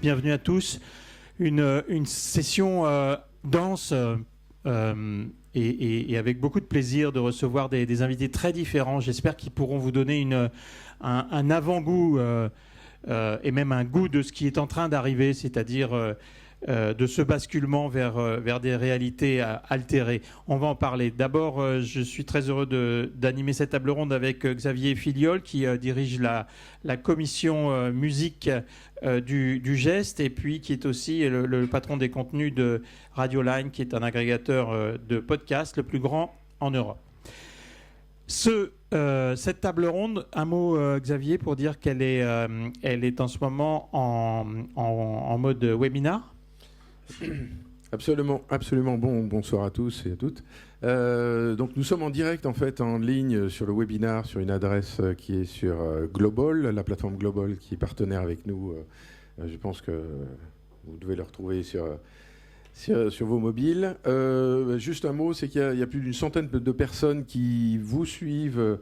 Bienvenue à tous. Une session dense et avec beaucoup de plaisir de recevoir des invités très différents. J'espère qu'ils pourront vous donner un avant-goût et même un goût de ce qui est en train d'arriver, c'est-à-dire de ce basculement vers des réalités altérées. On va en parler. D'abord, je suis très heureux d'animer cette table ronde avec Xavier Filiol, qui dirige la commission musique du Geste, et puis qui est aussi le patron des contenus de Radioline, qui est un agrégateur de podcasts le plus grand en Europe. Cette table ronde, un mot Xavier pour dire qu'elle est en ce moment en mode webinar. Absolument. Bonsoir à tous et à toutes. Donc nous sommes en direct en ligne sur le webinar sur une adresse qui est sur Global, la plateforme Global qui est partenaire avec nous. Je pense que vous devez le retrouver sur vos mobiles. Juste un mot, c'est qu'il y a plus d'une centaine de personnes qui vous suivent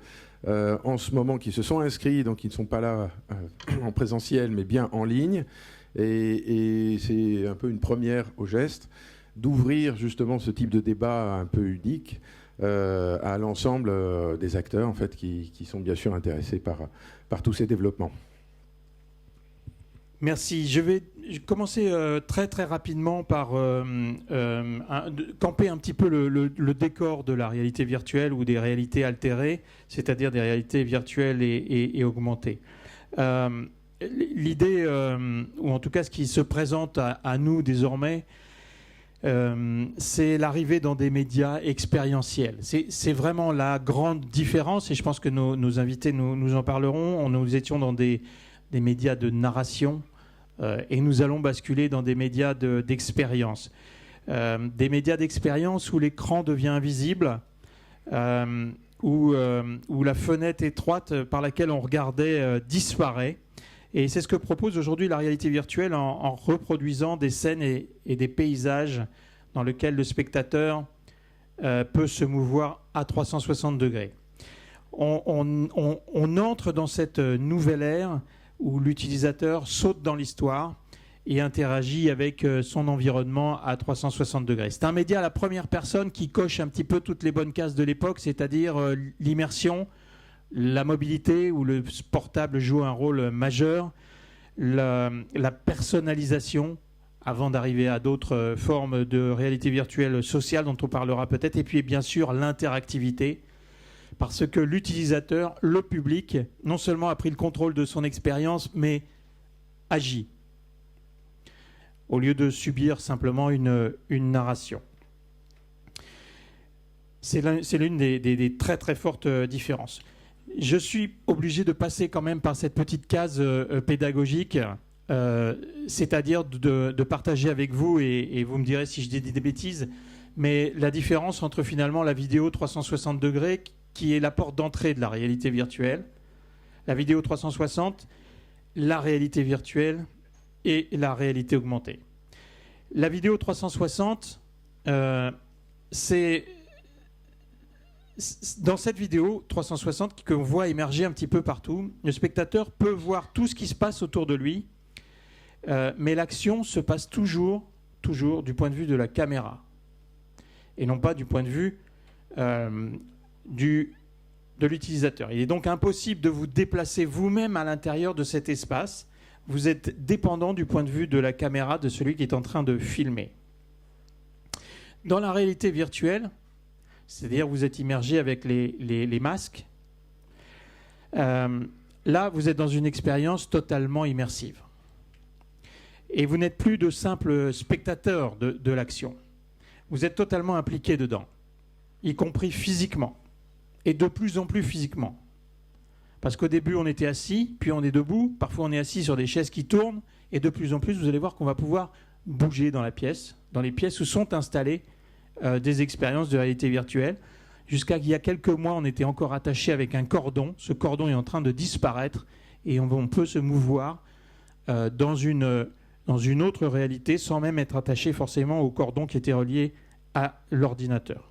en ce moment, qui se sont inscrits, donc qui ne sont pas là en présentiel, mais bien en ligne. Et c'est un peu une première au Geste d'ouvrir justement ce type de débat un peu unique à l'ensemble des acteurs en fait, qui sont bien sûr intéressés par tous ces développements. Merci. Je vais commencer très très rapidement par camper un petit peu le décor de la réalité virtuelle ou des réalités altérées, c'est-à-dire des réalités virtuelles et augmentées. L'idée, ou en tout cas ce qui se présente à nous désormais, c'est l'arrivée dans des médias expérientiels. C'est vraiment la grande différence, et je pense que nos invités nous en parleront. Nous étions dans des médias de narration, et nous allons basculer dans des médias d'expérience. Des médias d'expérience où l'écran devient invisible, où la fenêtre étroite par laquelle on regardait disparaît. Et c'est ce que propose aujourd'hui la réalité virtuelle en reproduisant des scènes et des paysages dans lesquels le spectateur peut se mouvoir à 360 degrés. On entre dans cette nouvelle ère où l'utilisateur saute dans l'histoire et interagit avec son environnement à 360 degrés. C'est un média à la première personne qui coche un petit peu toutes les bonnes cases de l'époque, c'est-à-dire l'immersion, la mobilité, où le portable joue un rôle majeur, la personnalisation, avant d'arriver à d'autres formes de réalité virtuelle sociale dont on parlera peut-être, et puis bien sûr l'interactivité, parce que l'utilisateur, le public, non seulement a pris le contrôle de son expérience, mais agit, au lieu de subir simplement une narration. C'est l'une des très très fortes différences. Je suis obligé de passer quand même par cette petite case pédagogique, c'est-à-dire de partager avec vous, et vous me direz si je dis des bêtises, mais la différence entre finalement la vidéo 360 degrés, qui est la porte d'entrée de la réalité virtuelle, la vidéo 360, la réalité virtuelle et la réalité augmentée. La vidéo 360, c'est... Dans cette vidéo 360 qu'on voit émerger un petit peu partout, le spectateur peut voir tout ce qui se passe autour de lui, mais l'action se passe toujours du point de vue de la caméra, et non pas du point de vue de l'utilisateur. Il est donc impossible de vous déplacer vous-même à l'intérieur de cet espace. Vous êtes dépendant du point de vue de la caméra de celui qui est en train de filmer. Dans la réalité virtuelle, c'est-à-dire vous êtes immergé avec les masques. Là, vous êtes dans une expérience totalement immersive. Et vous n'êtes plus de simples spectateurs de l'action. Vous êtes totalement impliqué dedans, y compris physiquement, et de plus en plus physiquement. Parce qu'au début, on était assis, puis on est debout, parfois on est assis sur des chaises qui tournent, et de plus en plus, vous allez voir qu'on va pouvoir bouger dans les pièces où sont installées des expériences de réalité virtuelle. Jusqu'à il y a quelques mois, on était encore attaché avec un cordon. Ce cordon est en train de disparaître et on peut se mouvoir dans une autre réalité sans même être attaché forcément au cordon qui était relié à l'ordinateur.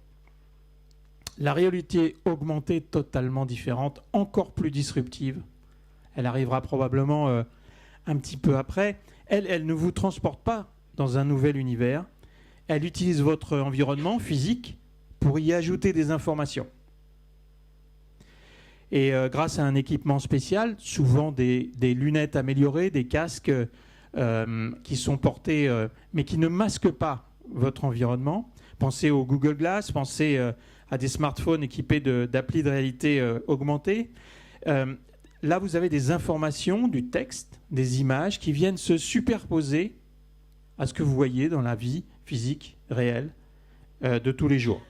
La réalité augmentée est totalement différente, encore plus disruptive. Elle arrivera probablement un petit peu après, elle ne vous transporte pas dans un nouvel univers. Elle utilise votre environnement physique pour y ajouter des informations. Et grâce à un équipement spécial, souvent des lunettes améliorées, des casques qui sont portés, mais qui ne masquent pas votre environnement. Pensez au Google Glass, pensez à des smartphones équipés d'applis de réalité augmentée. Là, vous avez des informations, du texte, des images qui viennent se superposer à ce que vous voyez dans la vie physique, réelle, de tous les jours.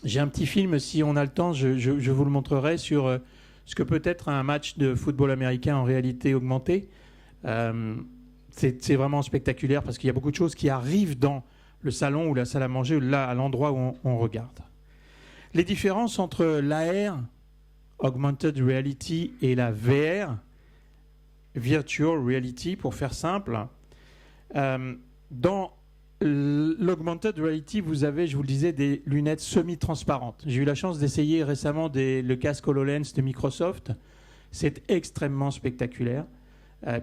J'ai un petit film, si on a le temps, je vous le montrerai, sur ce que peut être un match de football américain en réalité augmentée. C'est vraiment spectaculaire parce qu'il y a beaucoup de choses qui arrivent dans le salon ou la salle à manger, là, à l'endroit où on regarde. Les différences entre l'AR, Augmented Reality, et la VR, Virtual Reality, pour faire simple. Dans l'Augmented Reality, vous avez, je vous le disais, des lunettes semi-transparentes. J'ai eu la chance d'essayer récemment le casque HoloLens de Microsoft. C'est extrêmement spectaculaire,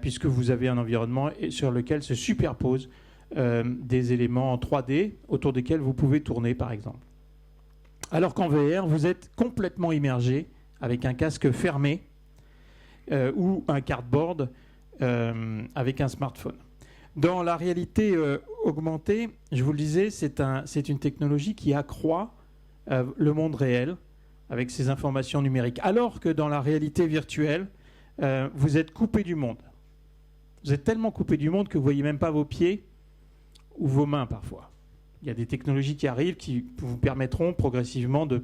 puisque vous avez un environnement sur lequel se superposent des éléments en 3D autour desquels vous pouvez tourner, par exemple. Alors qu'en VR, vous êtes complètement immergé avec un casque fermé ou un cardboard avec un smartphone. Dans la réalité augmentée, je vous le disais, c'est une technologie qui accroît le monde réel avec ses informations numériques. Alors que dans la réalité virtuelle, vous êtes coupé du monde. Vous êtes tellement coupé du monde que vous ne voyez même pas vos pieds ou vos mains parfois. Il y a des technologies qui arrivent qui vous permettront progressivement de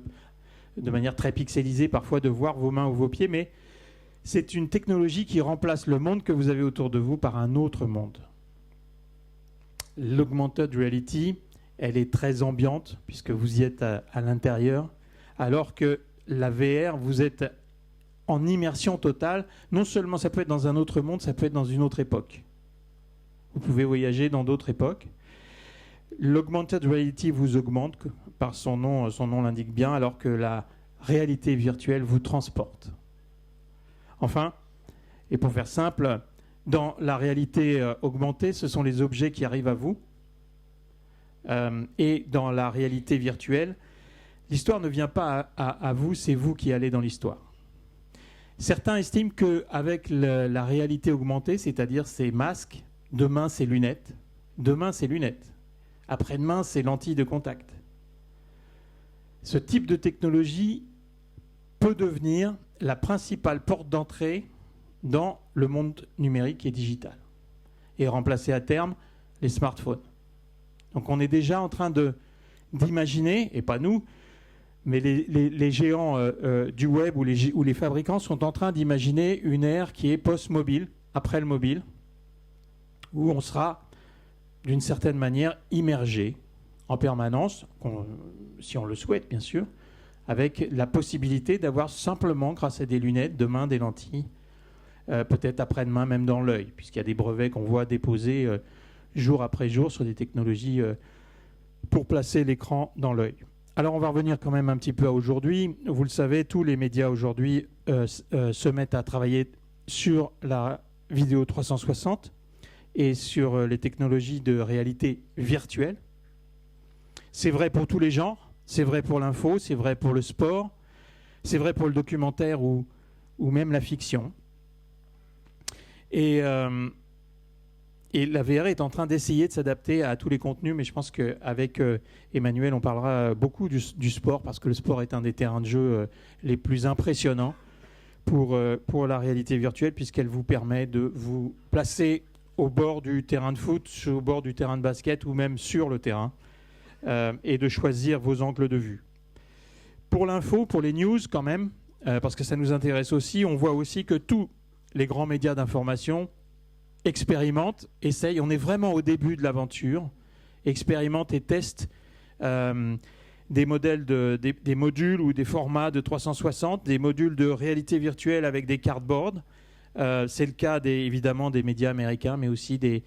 manière très pixelisée parfois de voir vos mains ou vos pieds, mais c'est une technologie qui remplace le monde que vous avez autour de vous par un autre monde. L'augmented reality, elle est très ambiante puisque vous y êtes à l'intérieur, alors que la VR, vous êtes en immersion totale. Non seulement ça peut être dans un autre monde, ça peut être dans une autre époque. Vous pouvez voyager dans d'autres époques. L'augmented reality vous augmente, par son nom l'indique bien, alors que la réalité virtuelle vous transporte. Enfin, et pour faire simple, dans la réalité augmentée, ce sont les objets qui arrivent à vous. Et dans la réalité virtuelle, l'histoire ne vient pas à vous, c'est vous qui allez dans l'histoire. Certains estiment qu'avec la réalité augmentée, c'est-à-dire ces masques, demain c'est lunettes, après-demain c'est lentilles de contact. Ce type de technologie peut devenir la principale porte d'entrée dans le monde numérique et digital et remplacer à terme les smartphones. Donc on est déjà en train d'imaginer, et pas nous, mais les géants du web ou les fabricants sont en train d'imaginer une ère qui est post-mobile, après le mobile, où on sera d'une certaine manière immergé en permanence, si on le souhaite bien sûr, avec la possibilité d'avoir simplement, grâce à des lunettes, demain des lentilles, peut-être après-demain même dans l'œil, puisqu'il y a des brevets qu'on voit déposés jour après jour sur des technologies pour placer l'écran dans l'œil. Alors on va revenir quand même un petit peu à aujourd'hui. Vous le savez, tous les médias aujourd'hui se mettent à travailler sur la vidéo 360 et sur les technologies de réalité virtuelle. C'est vrai pour tous les genres, c'est vrai pour l'info, c'est vrai pour le sport, c'est vrai pour le documentaire ou même la fiction. Et la VR est en train d'essayer de s'adapter à tous les contenus, mais je pense qu'avec Emmanuel, on parlera beaucoup du sport, parce que le sport est un des terrains de jeu les plus impressionnants pour la réalité virtuelle, puisqu'elle vous permet de vous placer au bord du terrain de foot, au bord du terrain de basket ou même sur le terrain, et de choisir vos angles de vue. Pour l'info, pour les news quand même, parce que ça nous intéresse aussi, on voit aussi que tous les grands médias d'information expérimentent, essayent, on est vraiment au début de l'aventure, expérimentent et testent des modèles, des modules ou des formats de 360, des modules de réalité virtuelle avec des cardboards. C'est le cas évidemment des médias américains, mais aussi des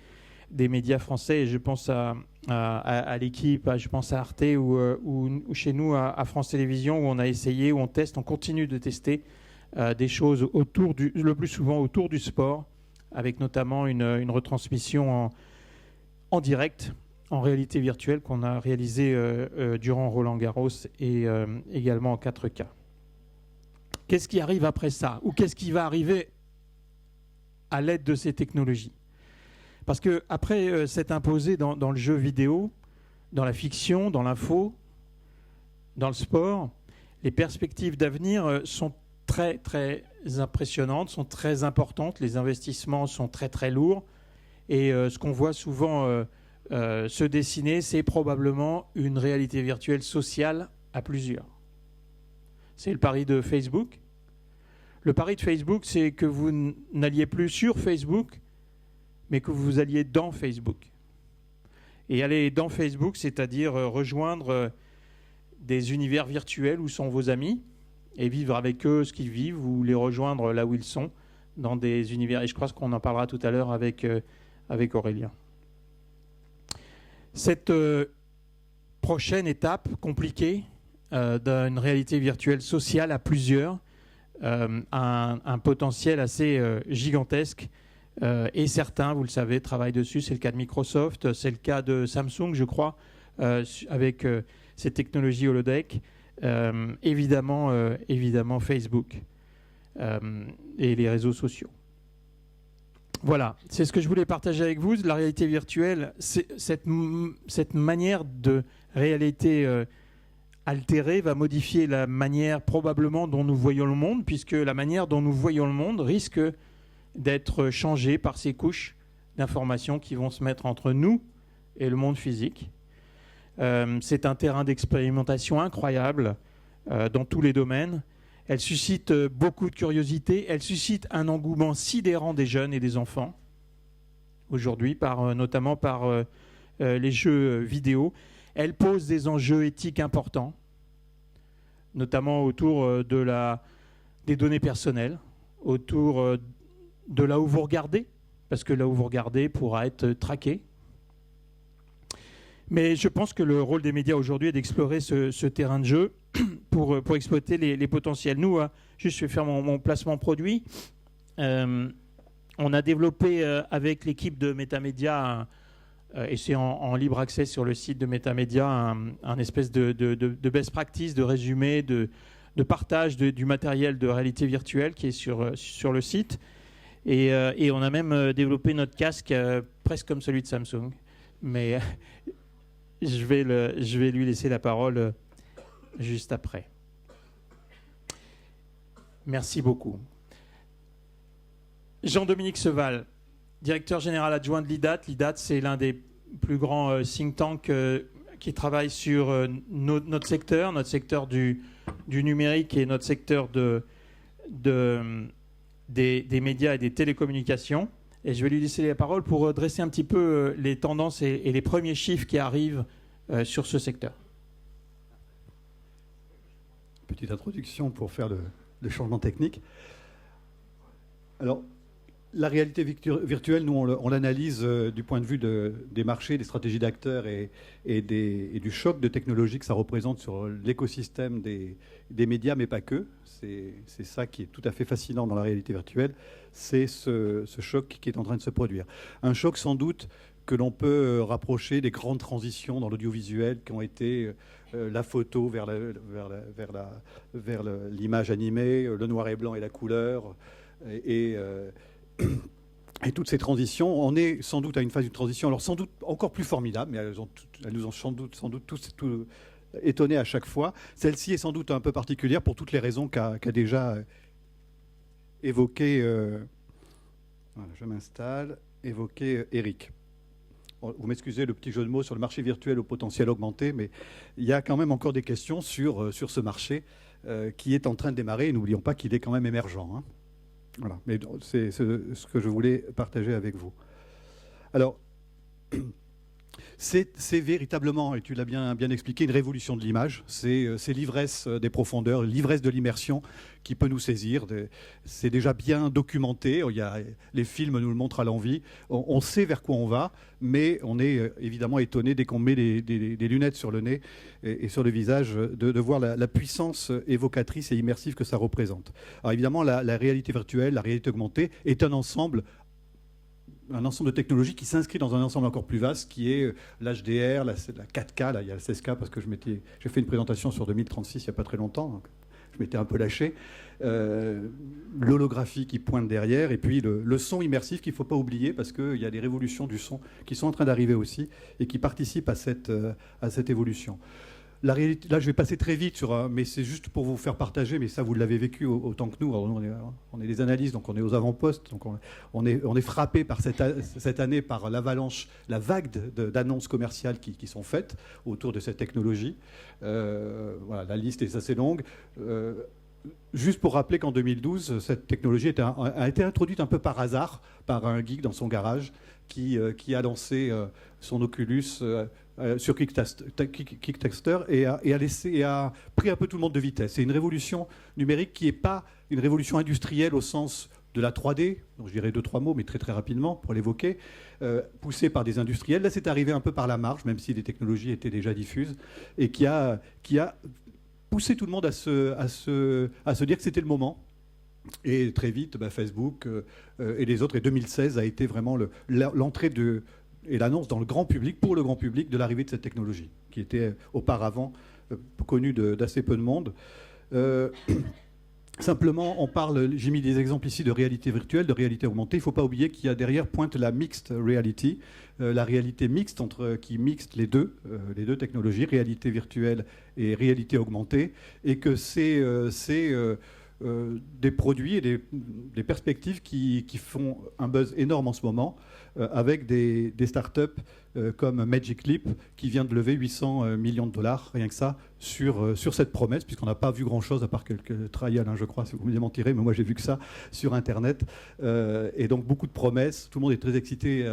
médias français. Et je pense à l'équipe, je pense à Arte ou chez nous à France Télévisions, où on a essayé, où on teste, on continue de tester des choses le plus souvent autour du sport, avec notamment une retransmission en direct, en réalité virtuelle, qu'on a réalisée durant Roland-Garros et également en 4K. Qu'est-ce qui arrive après ça? Ou qu'est-ce qui va arriver à l'aide de ces technologies? Parce qu'après s'être imposé dans le jeu vidéo, dans la fiction, dans l'info, dans le sport, les perspectives d'avenir sont très, très impressionnantes, sont très importantes. Les investissements sont très, très lourds. Et ce qu'on voit souvent se dessiner, c'est probablement une réalité virtuelle sociale à plusieurs. C'est le pari de Facebook. Le pari de Facebook, c'est que vous n'alliez plus sur Facebook, mais que vous alliez dans Facebook. Et aller dans Facebook, c'est-à-dire rejoindre des univers virtuels où sont vos amis et vivre avec eux ce qu'ils vivent ou les rejoindre là où ils sont dans des univers. Et je crois qu'on en parlera tout à l'heure avec Aurélien. Cette prochaine étape compliquée d'une réalité virtuelle sociale à plusieurs a un potentiel assez gigantesque. Et certains, vous le savez, travaillent dessus. C'est le cas de Microsoft, c'est le cas de Samsung, je crois, avec ces technologies holodeck. Évidemment Facebook et les réseaux sociaux. Voilà, c'est ce que je voulais partager avec vous. La réalité virtuelle, cette manière de réalité altérée va modifier la manière probablement dont nous voyons le monde, puisque la manière dont nous voyons le monde risque d'être changée par ces couches d'informations qui vont se mettre entre nous et le monde physique. C'est un terrain d'expérimentation incroyable dans tous les domaines. Elle suscite beaucoup de curiosité. Elle suscite un engouement sidérant des jeunes et des enfants aujourd'hui, notamment par les jeux vidéo. Elle pose des enjeux éthiques importants, notamment autour des données personnelles, autour de là où vous regardez, parce que là où vous regardez pourra être traqué. Mais je pense que le rôle des médias aujourd'hui est d'explorer ce terrain de jeu pour exploiter les potentiels. Nous, juste je vais faire mon placement produit. On a développé avec l'équipe de Metamedia, et c'est en libre accès sur le site de Metamedia, un espèce de best practice, de résumé, de partage du matériel de réalité virtuelle qui est sur le site. Et on a même développé notre casque presque comme celui de Samsung. Mais je vais lui laisser la parole juste après. Merci beaucoup. Jean-Dominique Seval, directeur général adjoint de l'IDAT. L'IDAT, c'est l'un des plus grands think tanks qui travaille sur notre secteur du numérique et notre secteur des médias et des télécommunications. Et je vais lui laisser la parole pour dresser un petit peu les tendances et les premiers chiffres qui arrivent sur ce secteur. Petite introduction pour faire le changement technique. Alors, la réalité virtuelle, nous, on l'analyse du point de vue des marchés, des stratégies d'acteurs et du choc de technologie que ça représente sur l'écosystème des médias, mais pas que. C'est ça qui est tout à fait fascinant dans la réalité virtuelle, c'est ce choc qui est en train de se produire. Un choc sans doute que l'on peut rapprocher des grandes transitions dans l'audiovisuel qui ont été la photo vers l'image animée, le noir et blanc et la couleur, et toutes ces transitions. On est sans doute à une phase de transition, alors sans doute encore plus formidable, mais elles nous ont sans doute tous étonnés à chaque fois. Celle-ci est sans doute un peu particulière pour toutes les raisons qu'a déjà évoqué, voilà, je m'installe, évoqué Eric. Vous m'excusez le petit jeu de mots sur le marché virtuel au potentiel augmenté, mais il y a quand même encore des questions sur ce marché qui est en train de démarrer. Et n'oublions pas qu'il est quand même émergent, hein. Voilà, mais c'est ce que je voulais partager avec vous. Alors, c'est véritablement, et tu l'as bien expliqué, une révolution de l'image. C'est l'ivresse des profondeurs, l'ivresse de l'immersion qui peut nous saisir. C'est déjà bien documenté. Les films nous le montrent à l'envi. On sait vers quoi on va, mais on est évidemment étonné dès qu'on met des lunettes sur le nez et sur le visage de voir la puissance évocatrice et immersive que ça représente. Alors évidemment, la réalité virtuelle, la réalité augmentée est un ensemble un ensemble de technologies qui s'inscrit dans un ensemble encore plus vaste, qui est l'HDR, la 4K, là, il y a le 16K, parce que j'ai fait une présentation sur 2036 il n'y a pas très longtemps, donc je m'étais un peu lâché. L'holographie qui pointe derrière, et puis le son immersif qu'il ne faut pas oublier, parce qu'il y a des révolutions du son qui sont en train d'arriver aussi, et qui participent à cette évolution. La réalité, là, je vais passer très vite mais c'est juste pour vous faire partager, mais ça, vous l'avez vécu autant que nous. Alors, nous on est des analystes, donc on est aux avant-postes, donc on est frappé par cette année par l'avalanche, la vague d'annonces commerciales qui sont faites autour de cette technologie. Voilà, la liste est assez longue. Juste pour rappeler qu'en 2012, cette technologie a été introduite un peu par hasard par un geek dans son garage qui a lancé son Oculus sur Kickstarter et a pris un peu tout le monde de vitesse. C'est une révolution numérique qui n'est pas une révolution industrielle au sens de la 3D, donc je dirais 2-3 mots, mais très très rapidement pour l'évoquer, poussée par des industriels. Là, c'est arrivé un peu par la marge, même si les technologies étaient déjà diffuses, et qui a poussé tout le monde à se dire que c'était le moment. Et très vite, Facebook et les autres, et 2016 a été vraiment l'entrée et l'annonce dans le grand public, pour le grand public, de l'arrivée de cette technologie, qui était auparavant connue d'assez peu de monde. Simplement, j'ai mis des exemples ici de réalité virtuelle, de réalité augmentée. Il ne faut pas oublier qu'il y a derrière pointe la mixed reality, la réalité mixte qui mixte les deux technologies, réalité virtuelle et réalité augmentée, et que c'est des produits et des perspectives qui font un buzz énorme en ce moment, avec des startups comme Magic Leap qui vient de lever 800 millions de dollars, rien que ça, sur cette promesse, puisqu'on n'a pas vu grand-chose à part quelques trials, je crois, si vous me démentirez, mais moi j'ai vu que ça sur Internet. Et donc beaucoup de promesses, tout le monde est très excité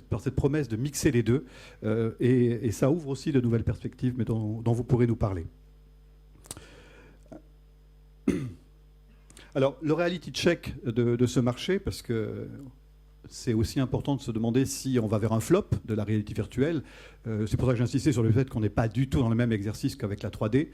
par cette promesse de mixer les deux, et ça ouvre aussi de nouvelles perspectives, mais dont vous pourrez nous parler. Alors, le reality check de ce marché, parce que c'est aussi important de se demander si on va vers un flop de la réalité virtuelle. C'est pour ça que j'insistais sur le fait qu'on n'est pas du tout dans le même exercice qu'avec la 3D.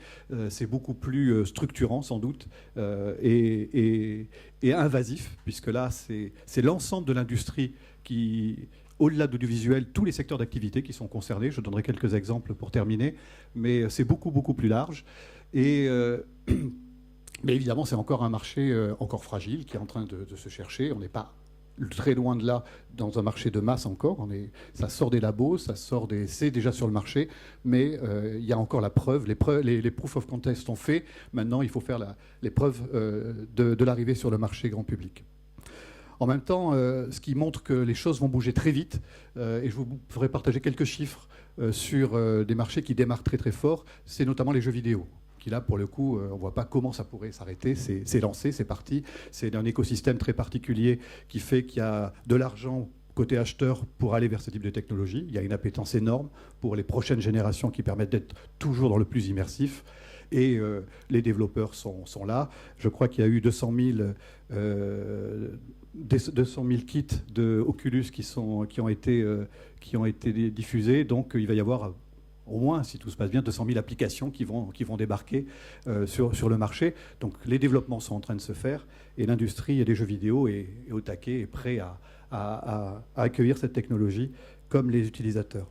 C'est beaucoup plus structurant, sans doute, et invasif, puisque là, c'est l'ensemble de l'industrie qui, au-delà de l'audiovisuel, tous les secteurs d'activité qui sont concernés. Je donnerai quelques exemples pour terminer, mais c'est beaucoup, beaucoup plus large. Mais évidemment, c'est encore un marché encore fragile qui est en train de se chercher. On n'est pas très loin de là dans un marché de masse encore. Ça sort des labos, c'est déjà sur le marché, mais il y a encore la preuve. Les proof of concept sont faits. Maintenant, il faut faire les preuves de l'arrivée sur le marché grand public. En même temps, ce qui montre que les choses vont bouger très vite, et je vous ferai partager quelques chiffres sur des marchés qui démarrent très très fort, c'est notamment les jeux vidéo. Qui là, pour le coup, on ne voit pas comment ça pourrait s'arrêter. C'est lancé, c'est parti. C'est un écosystème très particulier qui fait qu'il y a de l'argent côté acheteur pour aller vers ce type de technologie. Il y a une appétence énorme pour les prochaines générations qui permettent d'être toujours dans le plus immersif. Et les développeurs sont là. Je crois qu'il y a eu 200 000 kits de Oculus qui ont été diffusés. Donc, il va y avoir au moins, si tout se passe bien, 200 000 applications qui vont débarquer sur le marché. Donc les développements sont en train de se faire et l'industrie des jeux vidéo est au taquet, est prêt à accueillir cette technologie comme les utilisateurs.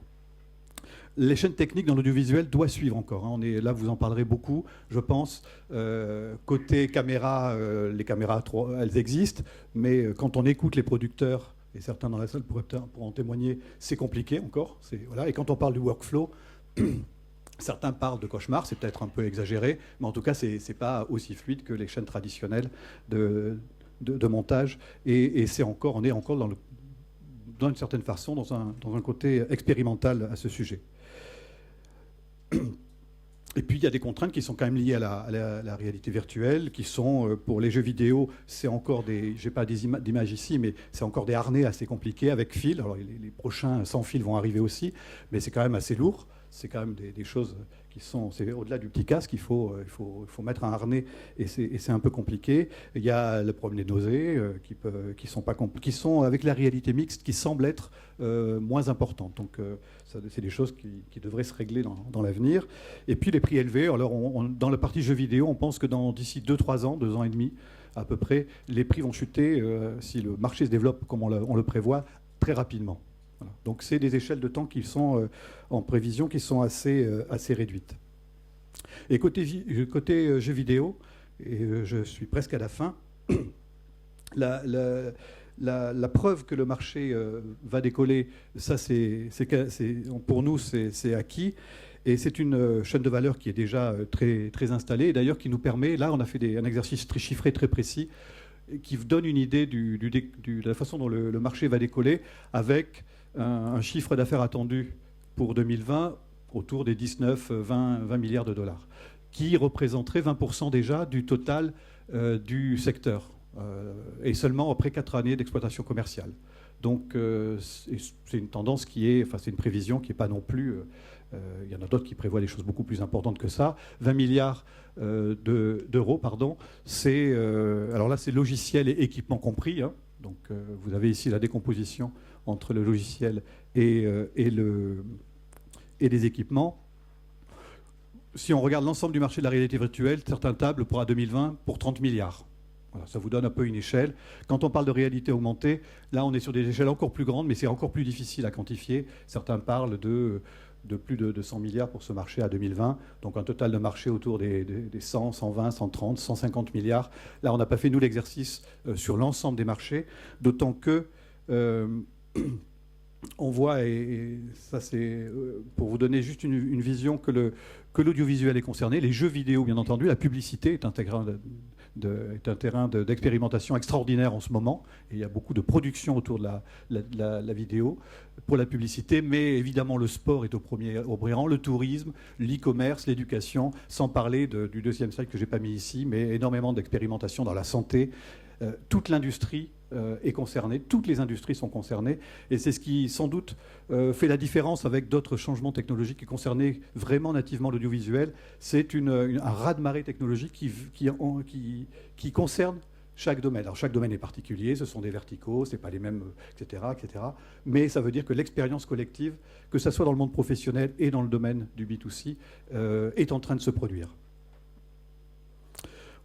Les chaînes techniques dans l'audiovisuel doivent suivre encore. Là, vous en parlerez beaucoup, je pense. Côté caméra, les caméras, elles existent, mais quand on écoute les producteurs, et certains dans la salle pourront en témoigner, c'est compliqué encore. Voilà. Et quand on parle du workflow, certains parlent de cauchemar, c'est peut-être un peu exagéré, mais en tout cas, c'est pas aussi fluide que les chaînes traditionnelles de montage. Et on est encore dans une certaine façon dans un côté expérimental à ce sujet. Et puis, il y a des contraintes qui sont quand même liées à la réalité virtuelle, qui sont, pour les jeux vidéo, c'est encore j'ai pas d'images ici, mais c'est encore des harnais assez compliqués avec fil. Alors, les prochains sans fil vont arriver aussi, mais c'est quand même assez lourd. C'est quand même des choses c'est au-delà du petit casque, il faut mettre un harnais, et c'est un peu compliqué. Il y a le problème des nausées qui sont avec la réalité mixte, qui semblent être moins importantes. Donc c'est des choses qui devraient se régler dans l'avenir. Et puis les prix élevés. Alors dans la partie jeux vidéo, on pense que d'ici 2-3 ans, 2 ans et demi à peu près, les prix vont chuter si le marché se développe comme on le prévoit, très rapidement. Voilà. Donc c'est des échelles de temps qui sont en prévision qui sont assez réduites. Et côté jeux vidéo, et je suis presque à la fin, la preuve que le marché va décoller, ça pour nous c'est acquis. Et c'est une chaîne de valeur qui est déjà très, très installée, et d'ailleurs qui nous permet, là on a fait un exercice très chiffré, très précis, qui donne une idée de la façon dont le marché va décoller, avec un chiffre d'affaires attendu pour 2020 autour des 19-20 milliards de dollars, qui représenterait 20% déjà du total du secteur, et seulement après 4 années d'exploitation commerciale. Donc c'est une tendance c'est une prévision qui n'est pas non plus... il y en a d'autres qui prévoient des choses beaucoup plus importantes que ça. 20 milliards d'euros, pardon. Alors là, c'est logiciel et équipement compris. Hein. Donc vous avez ici la décomposition entre le logiciel et les équipements. Si on regarde l'ensemble du marché de la réalité virtuelle, certains tablent pour 2020 pour 30 milliards. Voilà, ça vous donne un peu une échelle. Quand on parle de réalité augmentée, là on est sur des échelles encore plus grandes, mais c'est encore plus difficile à quantifier. Certains parlent de plus de 100 milliards pour ce marché à 2020, donc un total de marché autour des 100, 120, 130, 150 milliards. Là, on n'a pas fait, nous, l'exercice sur l'ensemble des marchés, d'autant que on voit, et ça c'est pour vous donner juste une vision, que l'audiovisuel est concerné, les jeux vidéo, bien entendu, la publicité est un terrain d'expérimentation extraordinaire en ce moment, et il y a beaucoup de production autour de la vidéo pour la publicité, mais évidemment le sport est au premier rang, le tourisme, l'e-commerce, l'éducation, sans parler du deuxième slide que je n'ai pas mis ici, mais énormément d'expérimentation dans la santé. Toute l'industrie est concernée, toutes les industries sont concernées, et c'est ce qui sans doute fait la différence avec d'autres changements technologiques qui concernaient vraiment nativement l'audiovisuel. C'est un raz-de-marée technologique qui concerne chaque domaine. Alors chaque domaine est particulier, ce sont des verticaux, ce n'est pas les mêmes, etc., etc. Mais ça veut dire que l'expérience collective, que ce soit dans le monde professionnel et dans le domaine du B2C, est en train de se produire.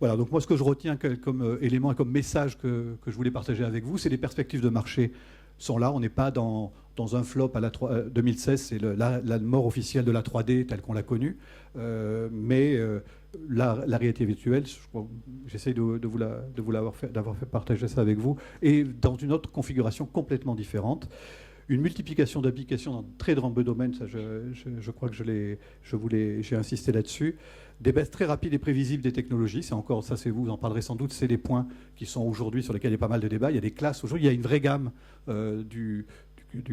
Voilà, donc moi ce que je retiens comme élément et comme message que je voulais partager avec vous, c'est les perspectives de marché sont là. On n'est pas dans un flop à la 2016, c'est la mort officielle de la 3D telle qu'on l'a connue. Mais la réalité virtuelle, j'essaie d'avoir fait partager ça avec vous, et dans une autre configuration complètement différente. Une multiplication d'applications dans de très nombreux domaines, ça je crois que j'ai insisté là-dessus. Des baisses très rapides et prévisibles des technologies, c'est encore, ça c'est vous en parlerez sans doute, c'est des points qui sont aujourd'hui sur lesquels il y a pas mal de débats. Il y a des classes aujourd'hui, il y a une vraie gamme du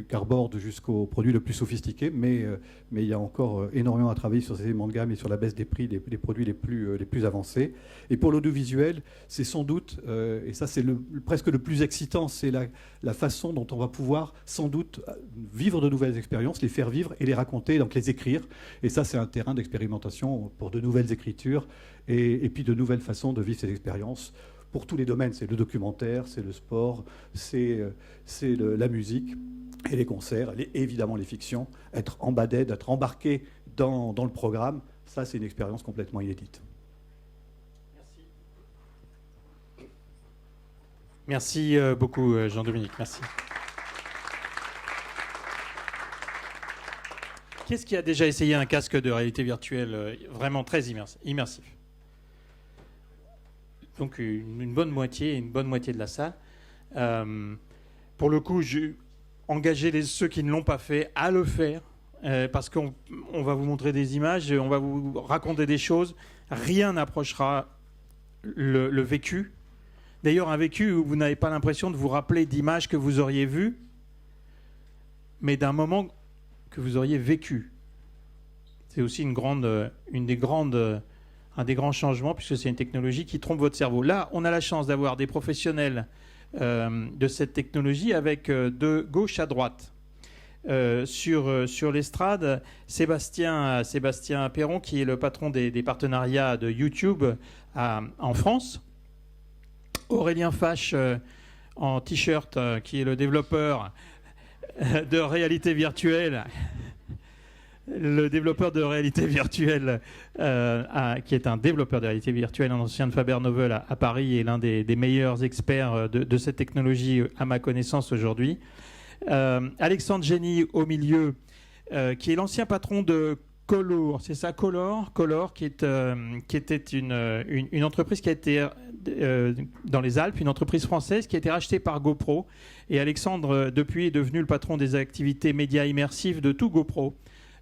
cardboard jusqu'au produit le plus sophistiqué, mais il y a encore énormément à travailler sur ces éléments de gamme et sur la baisse des prix des produits les plus avancés. Et pour l'audiovisuel, c'est sans doute, et ça c'est presque le plus excitant, c'est la façon dont on va pouvoir sans doute vivre de nouvelles expériences, les faire vivre et les raconter, donc les écrire. Et ça c'est un terrain d'expérimentation pour de nouvelles écritures et puis de nouvelles façons de vivre ces expériences. Pour tous les domaines, c'est le documentaire, c'est le sport, c'est la musique et les concerts, évidemment les fictions, être embedded, être embarqué dans le programme, ça c'est une expérience complètement inédite. Merci beaucoup Jean-Dominique, merci. Qu'est-ce qui a déjà essayé un casque de réalité virtuelle vraiment très immersif? Donc une bonne moitié de la salle. Pour le coup, engagez ceux qui ne l'ont pas fait à le faire, parce qu'on va vous montrer des images, on va vous raconter des choses. Rien n'approchera le vécu. D'ailleurs, un vécu où vous n'avez pas l'impression de vous rappeler d'images que vous auriez vues, mais d'un moment que vous auriez vécu. C'est aussi un des grands changements, puisque c'est une technologie qui trompe votre cerveau. Là, on a la chance d'avoir des professionnels de cette technologie avec de gauche à droite. Sur l'estrade, Sébastien Perron, qui est le patron des partenariats de YouTube en France. Aurélien Fache, en t-shirt, qui est le développeur de réalité virtuelle. Le développeur de réalité virtuelle, qui est un développeur de réalité virtuelle, un ancien de Faber Novel à Paris, et l'un des meilleurs experts de cette technologie à ma connaissance aujourd'hui. Alexandre Génie au milieu, qui est l'ancien patron de Color, c'est ça, Color, qui était une entreprise qui a été dans les Alpes, une entreprise française qui a été rachetée par GoPro. Et Alexandre, depuis, est devenu le patron des activités médias immersifs de tout GoPro.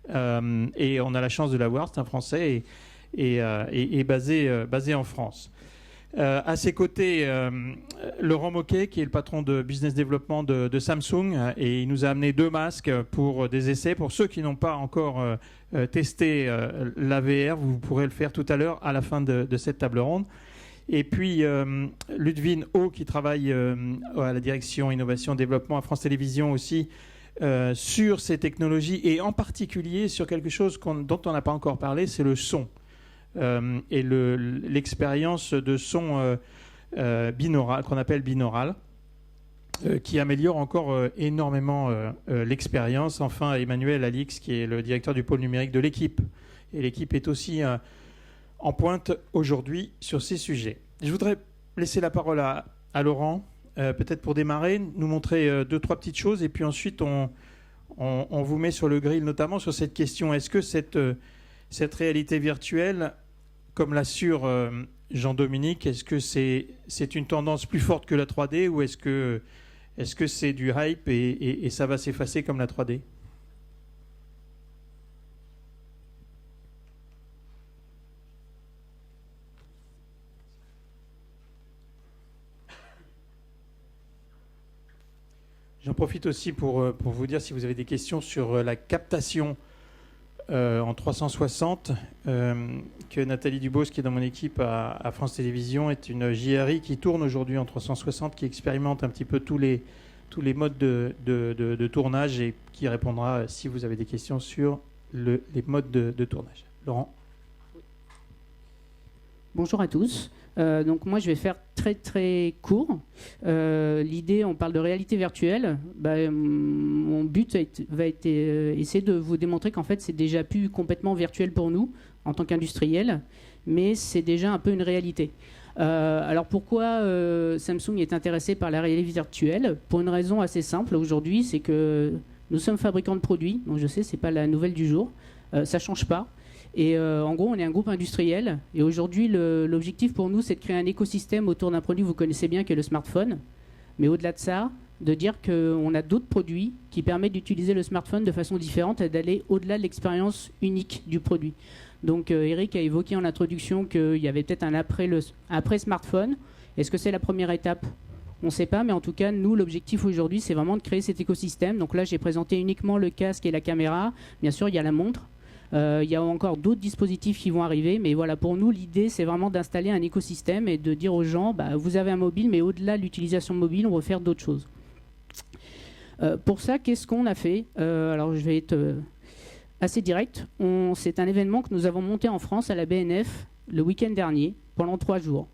Et on a la chance de l'avoir, c'est un Français et basé en France. À ses côtés, Laurent Moquet, qui est le patron de business développement de Samsung, et il nous a amené 2 masques pour des essais. Pour ceux qui n'ont pas encore testé la VR, vous pourrez le faire tout à l'heure à la fin de cette table ronde. Et puis Ludwig O, qui travaille à la direction innovation développement à France Télévisions aussi, sur ces technologies, et en particulier sur quelque chose dont on n'a pas encore parlé, c'est le son. Et l'expérience de son binaural, qu'on appelle binaural, qui améliore encore énormément l'expérience. Enfin, Emmanuel Alix, qui est le directeur du pôle numérique de l'équipe. Et l'équipe est aussi en pointe aujourd'hui sur ces sujets. Je voudrais laisser la parole à Laurent, peut-être pour démarrer, nous montrer 2-3 petites choses, et puis ensuite on vous met sur le grill, notamment sur cette question. Est-ce que cette réalité virtuelle, comme l'assure Jean-Dominique, est-ce que c'est une tendance plus forte que la 3D, ou est-ce que c'est du hype et ça va s'effacer comme la 3D ? J'en profite aussi pour vous dire, si vous avez des questions sur la captation en 360, que Nathalie Dubos, qui est dans mon équipe à France Télévisions, est une JRI qui tourne aujourd'hui en 360, qui expérimente un petit peu tous les modes de tournage, et qui répondra si vous avez des questions sur les modes de tournage. Laurent ? Bonjour à tous. Donc moi, je vais faire très très court. L'idée, on parle de réalité virtuelle. Mon but va être essayer de vous démontrer qu'en fait, c'est déjà plus complètement virtuel pour nous en tant qu'industriels, mais c'est déjà un peu une réalité. Alors pourquoi Samsung est intéressé par la réalité virtuelle ? Pour une raison assez simple aujourd'hui, c'est que nous sommes fabricants de produits. Donc je sais, c'est pas la nouvelle du jour. Ça change pas. Et en gros, on est un groupe industriel. Et aujourd'hui, l'objectif pour nous, c'est de créer un écosystème autour d'un produit que vous connaissez bien, qui est le smartphone. Mais au-delà de ça, de dire qu'on a d'autres produits qui permettent d'utiliser le smartphone de façon différente et d'aller au-delà de l'expérience unique du produit. Donc Eric a évoqué en introduction qu'il y avait peut-être un après smartphone. Est-ce que c'est la première étape ? On ne sait pas, mais en tout cas, nous, l'objectif aujourd'hui, c'est vraiment de créer cet écosystème. Donc là, j'ai présenté uniquement le casque et la caméra. Bien sûr, il y a la montre. Il y a encore d'autres dispositifs qui vont arriver, mais voilà, pour nous, l'idée, c'est vraiment d'installer un écosystème et de dire aux gens, vous avez un mobile, mais au-delà de l'utilisation mobile, on va faire d'autres choses. Pour ça, qu'est-ce qu'on a fait ? Alors, je vais être assez direct. C'est un événement que nous avons monté en France à la BNF le week-end dernier, pendant 3 jours.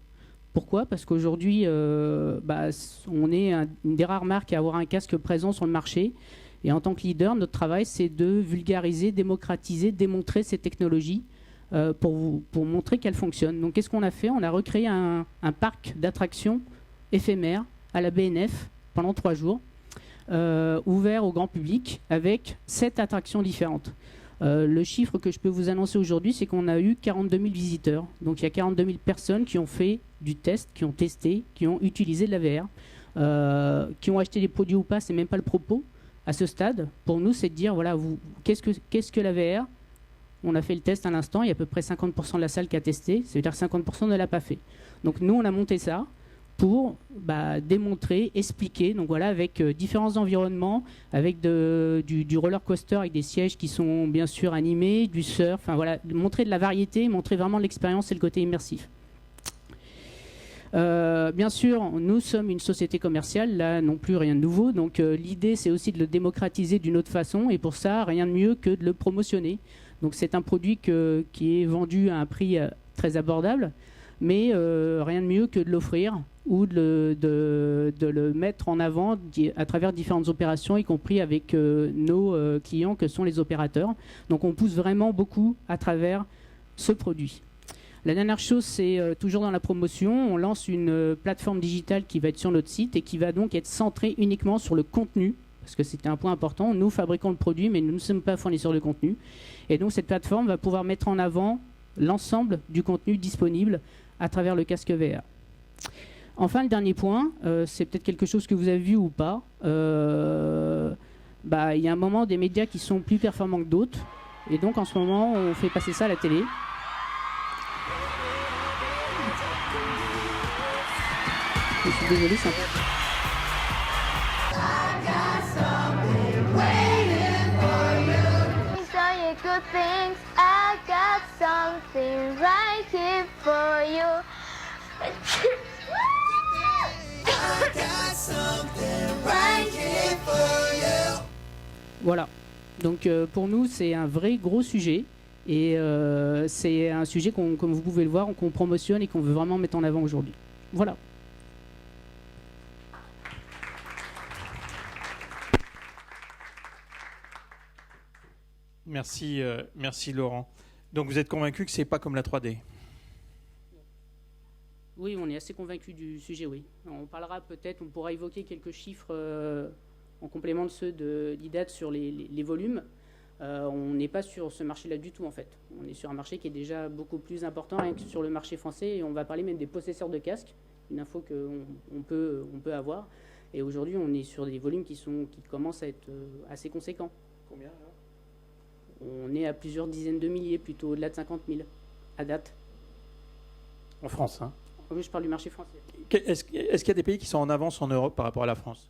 Pourquoi ? Parce qu'aujourd'hui, on est une des rares marques à avoir un casque présent sur le marché. Et en tant que leader, notre travail, c'est de vulgariser, démocratiser, démontrer ces technologies pour montrer qu'elles fonctionnent. Donc, qu'est-ce qu'on a fait ? On a recréé un parc d'attractions éphémère à la BNF pendant 3 jours, ouvert au grand public, avec 7 attractions différentes. Le chiffre que je peux vous annoncer aujourd'hui, c'est qu'on a eu 42 000 visiteurs. Donc, il y a 42 000 personnes qui ont fait du test, qui ont testé, qui ont utilisé de la VR, qui ont acheté des produits ou pas, c'est même pas le propos. À ce stade, pour nous, c'est de dire, voilà, qu'est-ce que la VR ? On a fait le test à l'instant, il y a à peu près 50% de la salle qui a testé, ça veut dire 50% ne l'a pas fait. Donc nous, on a monté ça pour démontrer, expliquer, donc voilà, avec différents environnements, avec du roller coaster, avec des sièges qui sont bien sûr animés, du surf, enfin voilà, montrer de la variété, montrer vraiment l'expérience et le côté immersif. Bien sûr, nous sommes une société commerciale, là non plus rien de nouveau, donc l'idée c'est aussi de le démocratiser d'une autre façon, et pour ça, rien de mieux que de le promotionner. Donc c'est un produit qui est vendu à un prix très abordable, mais rien de mieux que de l'offrir ou de le mettre en avant à travers différentes opérations, y compris avec nos clients que sont les opérateurs. Donc on pousse vraiment beaucoup à travers ce produit. La dernière chose, c'est toujours dans la promotion, on lance une plateforme digitale qui va être sur notre site et qui va donc être centrée uniquement sur le contenu parce que c'était un point important. Nous fabriquons le produit, mais nous ne sommes pas fournisseurs de contenu. Et donc cette plateforme va pouvoir mettre en avant l'ensemble du contenu disponible à travers le casque VR. Enfin, le dernier point, c'est peut-être quelque chose que vous avez vu ou pas. Il y a un moment des médias qui sont plus performants que d'autres. Et donc en ce moment, on fait passer ça à la télé. Je suis désolé, c'est un peu... Good things, I got something right here for you. I got something right here for you. Voilà. Donc pour nous, c'est un vrai gros sujet. Et c'est un sujet comme vous pouvez le voir, qu'on promotionne et qu'on veut vraiment mettre en avant aujourd'hui. Voilà. Merci, merci Laurent. Donc vous êtes convaincu que c'est pas comme la 3D? Oui, on est assez convaincu du sujet, oui. On parlera peut-être, on pourra évoquer quelques chiffres en complément de ceux d'IDAT sur les volumes. On n'est pas sur ce marché-là du tout, en fait. On est sur un marché qui est déjà beaucoup plus important rien que sur le marché français. Et on va parler même des possesseurs de casques, une info qu'on peut avoir. Et aujourd'hui, on est sur des volumes qui commencent à être assez conséquents. Combien alors? On est à plusieurs dizaines de milliers, plutôt au-delà de 50 000 à date. En France, hein? Oui, je parle du marché français. Est-ce qu'il y a des pays qui sont en avance en Europe par rapport à la France?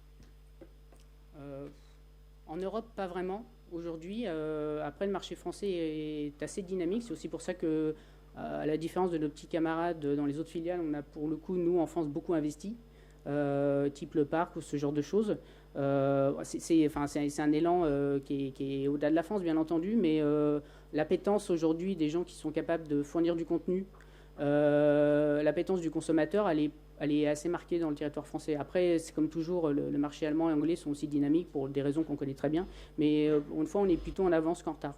En Europe, pas vraiment. Aujourd'hui, après, le marché français est assez dynamique. C'est aussi pour ça que, à la différence de nos petits camarades dans les autres filiales, on a pour le coup, nous, en France, beaucoup investi, type le parc ou ce genre de choses. C'est un élan qui est au-delà de la France, bien entendu, mais l'appétence aujourd'hui des gens qui sont capables de fournir du contenu, l'appétence du consommateur, elle est assez marquée dans le territoire français. Après, c'est comme toujours, le marché allemand et anglais sont aussi dynamiques pour des raisons qu'on connaît très bien, mais une fois, on est plutôt en avance qu'en retard.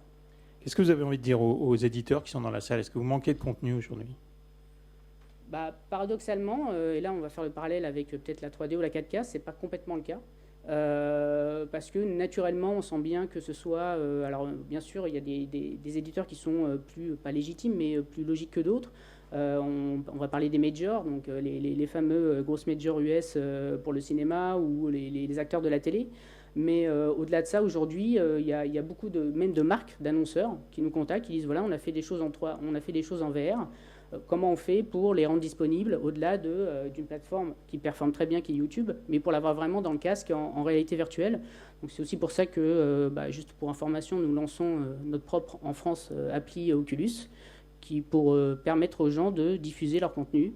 Qu'est-ce que vous avez envie de dire aux éditeurs qui sont dans la salle? Est-ce que vous manquez de contenu aujourd'hui? Paradoxalement, et là on va faire le parallèle avec peut-être la 3D ou la 4K, c'est pas complètement le cas. Parce que naturellement, on sent bien que ce soit... alors bien sûr, il y a des éditeurs qui sont pas légitimes, mais plus logiques que d'autres. On va parler des majors, donc les fameux grosses majors US pour le cinéma ou les acteurs de la télé. Mais au-delà de ça, aujourd'hui, il y a beaucoup même de marques, d'annonceurs qui nous contactent, qui disent voilà, on a fait des choses en VR. Comment on fait pour les rendre disponibles au-delà d'une plateforme qui performe très bien, qui est YouTube, mais pour l'avoir vraiment dans le casque en réalité virtuelle. Donc c'est aussi pour ça que, juste pour information, nous lançons notre propre, en France, appli Oculus, pour permettre aux gens de diffuser leur contenu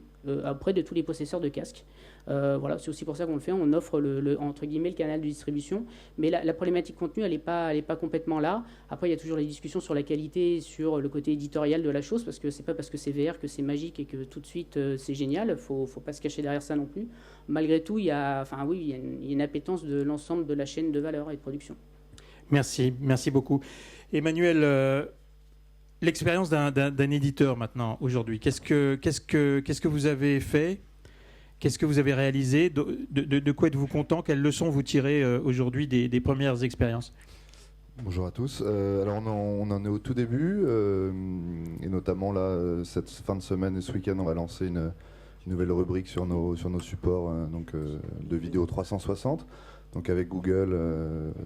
auprès de tous les possesseurs de casques. Voilà, c'est aussi pour ça qu'on le fait. On offre entre guillemets le canal de distribution, mais la problématique contenu, elle n'est pas complètement là. Après, il y a toujours les discussions sur la qualité, sur le côté éditorial de la chose, parce que c'est pas parce que c'est VR que c'est magique et que tout de suite c'est génial. Faut pas se cacher derrière ça non plus. Malgré tout, il y a une appétence de l'ensemble de la chaîne de valeur et de production. Merci beaucoup, Emmanuel. L'expérience d'un éditeur maintenant aujourd'hui. Qu'est-ce que vous avez fait? Qu'est-ce que vous avez réalisé? De quoi êtes-vous content? Quelles leçons vous tirez aujourd'hui des premières expériences? Bonjour à tous. Alors on en est au tout début, et notamment là, cette fin de semaine et ce week-end, on va lancer une nouvelle rubrique sur nos supports de vidéo 360. Donc avec Google,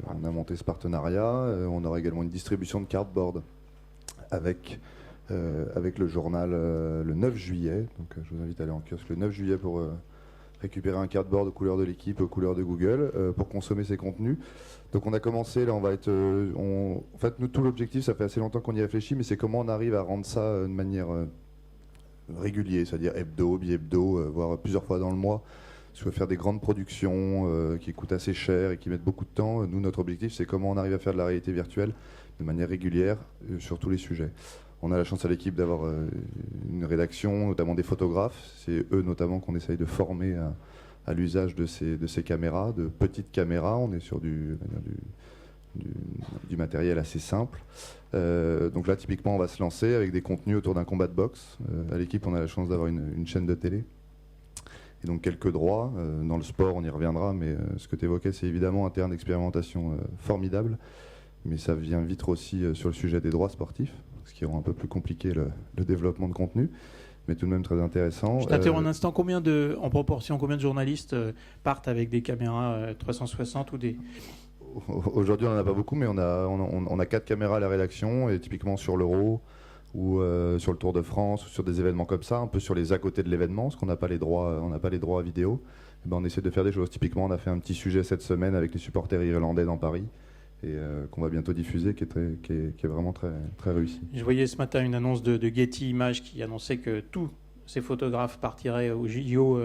on a monté ce partenariat. On aura également une distribution de cardboard avec le journal le 9 juillet. Donc je vous invite à aller en kiosque le 9 juillet pour récupérer un cardboard aux couleurs de l'équipe, aux couleurs de Google, pour consommer ces contenus. Donc on a commencé, là on va être... en fait, nous, tout l'objectif, ça fait assez longtemps qu'on y réfléchit, mais c'est comment on arrive à rendre ça de manière régulière, c'est-à-dire hebdo, bi-hebdo, voire plusieurs fois dans le mois. Si on veut faire des grandes productions qui coûtent assez cher et qui mettent beaucoup de temps, nous, notre objectif, c'est comment on arrive à faire de la réalité virtuelle de manière régulière sur tous les sujets. On a la chance à l'équipe d'avoir une rédaction, notamment des photographes. C'est eux notamment qu'on essaye de former à l'usage de ces caméras, de petites caméras. On est sur du matériel assez simple. Donc là, typiquement, on va se lancer avec des contenus autour d'un combat de boxe. À l'équipe, on a la chance d'avoir une chaîne de télé. et donc quelques droits. Dans le sport, on y reviendra, mais ce que tu évoquais, c'est évidemment un terrain d'expérimentation formidable, mais ça vient vite aussi sur le sujet des droits sportifs, ce qui rend un peu plus compliqué le développement de contenu, mais tout de même très intéressant. Je t'interromps un instant, en proportion, combien de journalistes partent avec des caméras 360 ou des... Aujourd'hui, on n'en a pas beaucoup, mais on a 4 caméras à la rédaction, et typiquement sur l'Euro, ou sur le Tour de France, ou sur des événements comme ça, un peu sur les à côté de l'événement, parce qu'on n'a pas les droits, à vidéo. Et ben on essaie de faire des choses. Typiquement, on a fait un petit sujet cette semaine avec les supporters irlandais dans Paris, et qu'on va bientôt diffuser, qui est vraiment très, très réussi. Je voyais ce matin une annonce de Getty Images qui annonçait que tous ces photographes partiraient au JO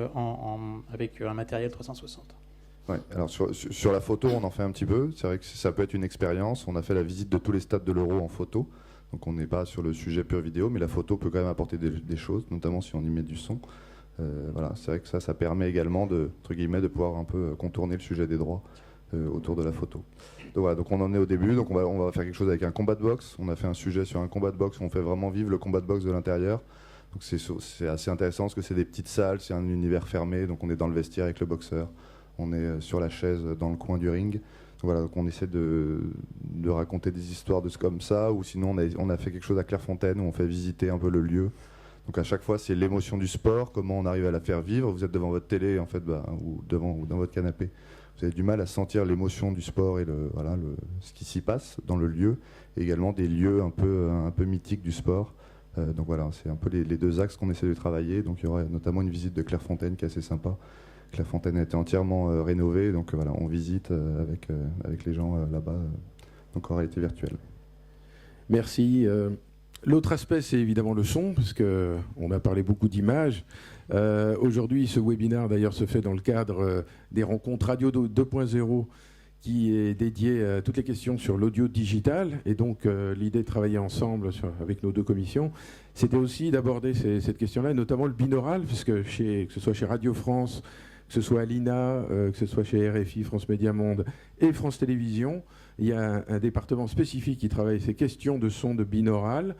avec un matériel 360. Ouais, alors sur la photo, on en fait un petit peu. C'est vrai que ça peut être une expérience. On a fait la visite de tous les stades de l'Euro en photo. Donc on n'est pas sur le sujet pure vidéo, mais la photo peut quand même apporter des choses, notamment si on y met du son. Voilà, c'est vrai que ça permet également entre guillemets, de pouvoir un peu contourner le sujet des droits autour de la photo. Donc voilà, donc on en est au début. Donc on va faire quelque chose avec un combat de boxe. On a fait un sujet sur un combat de boxe où on fait vraiment vivre le combat de boxe de l'intérieur. Donc c'est assez intéressant parce que c'est des petites salles, c'est un univers fermé. Donc on est dans le vestiaire avec le boxeur. On est sur la chaise dans le coin du ring. Donc voilà, donc on essaie de raconter des histoires comme ça, ou sinon on a fait quelque chose à Clairefontaine où on fait visiter un peu le lieu. Donc à chaque fois, c'est l'émotion du sport, comment on arrive à la faire vivre. Vous êtes devant votre télé en fait, ou dans votre canapé. Vous avez du mal à sentir l'émotion du sport et ce qui s'y passe dans le lieu, et également des lieux un peu mythiques du sport. Donc voilà, c'est un peu les deux axes qu'on essaie de travailler. Donc il y aura notamment une visite de Clairefontaine qui est assez sympa. Clairefontaine a été entièrement rénovée, donc voilà, on visite avec les gens là-bas, donc en réalité virtuelle. Merci. L'autre aspect, c'est évidemment le son, parce qu'on a parlé beaucoup d'images. Aujourd'hui, ce webinaire, d'ailleurs, se fait dans le cadre des rencontres Radio 2.0, qui est dédié à toutes les questions sur l'audio digital. Et donc, l'idée de travailler ensemble avec nos deux commissions, c'était aussi d'aborder cette question-là, et notamment le binaural, puisque que ce soit chez Radio France, que ce soit à l'INA, que ce soit chez RFI, France Média Monde et France Télévisions, il y a un département spécifique qui travaille ces questions de son de binaural.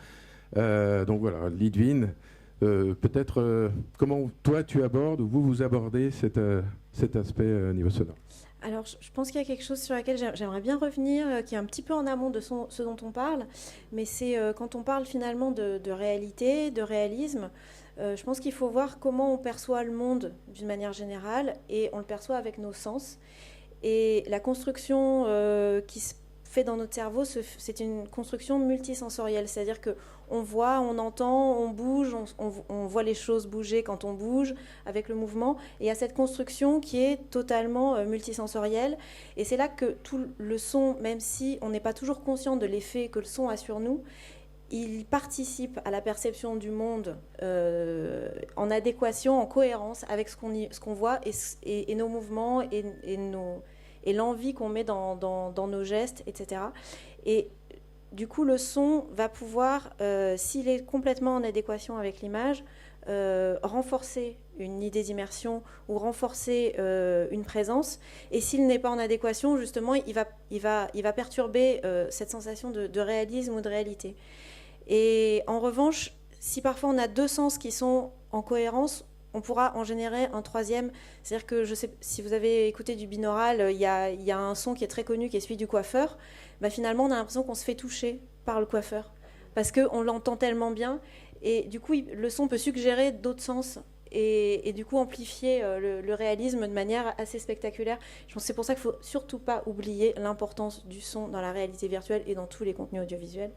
Donc voilà, Lidwin, peut-être comment toi tu abordes, ou vous abordez cet aspect niveau sonore. Alors, je pense qu'il y a quelque chose sur laquelle j'aimerais bien revenir, qui est un petit peu en amont de ce dont on parle, mais c'est quand on parle finalement de réalité, de réalisme, je pense qu'il faut voir comment on perçoit le monde d'une manière générale, et on le perçoit avec nos sens. Et la construction qui se fait dans notre cerveau, c'est une construction multisensorielle, c'est-à-dire qu'on voit, on entend, on bouge, on voit les choses bouger quand on bouge avec le mouvement, et il y a cette construction qui est totalement multisensorielle, et c'est là que tout le son, même si on n'est pas toujours conscient de l'effet que le son a sur nous, il participe à la perception du monde en adéquation, en cohérence avec ce qu'on voit et nos mouvements et l'envie qu'on met dans nos gestes, etc. Et du coup, le son va pouvoir, s'il est complètement en adéquation avec l'image, renforcer une idée d'immersion ou renforcer une présence. Et s'il n'est pas en adéquation, justement, il va perturber cette sensation de réalisme ou de réalité. Et en revanche, si parfois on a deux sens qui sont en cohérence, on pourra en générer un troisième. C'est-à-dire que, je sais, si vous avez écouté du binaural, il y a un son qui est très connu, qui est celui du coiffeur. Bah, finalement, on a l'impression qu'on se fait toucher par le coiffeur, parce qu'on l'entend tellement bien. Et du coup, le son peut suggérer d'autres sens, et du coup amplifier le réalisme de manière assez spectaculaire. Je pense que c'est pour ça qu'il ne faut surtout pas oublier l'importance du son dans la réalité virtuelle et dans tous les contenus audiovisuels.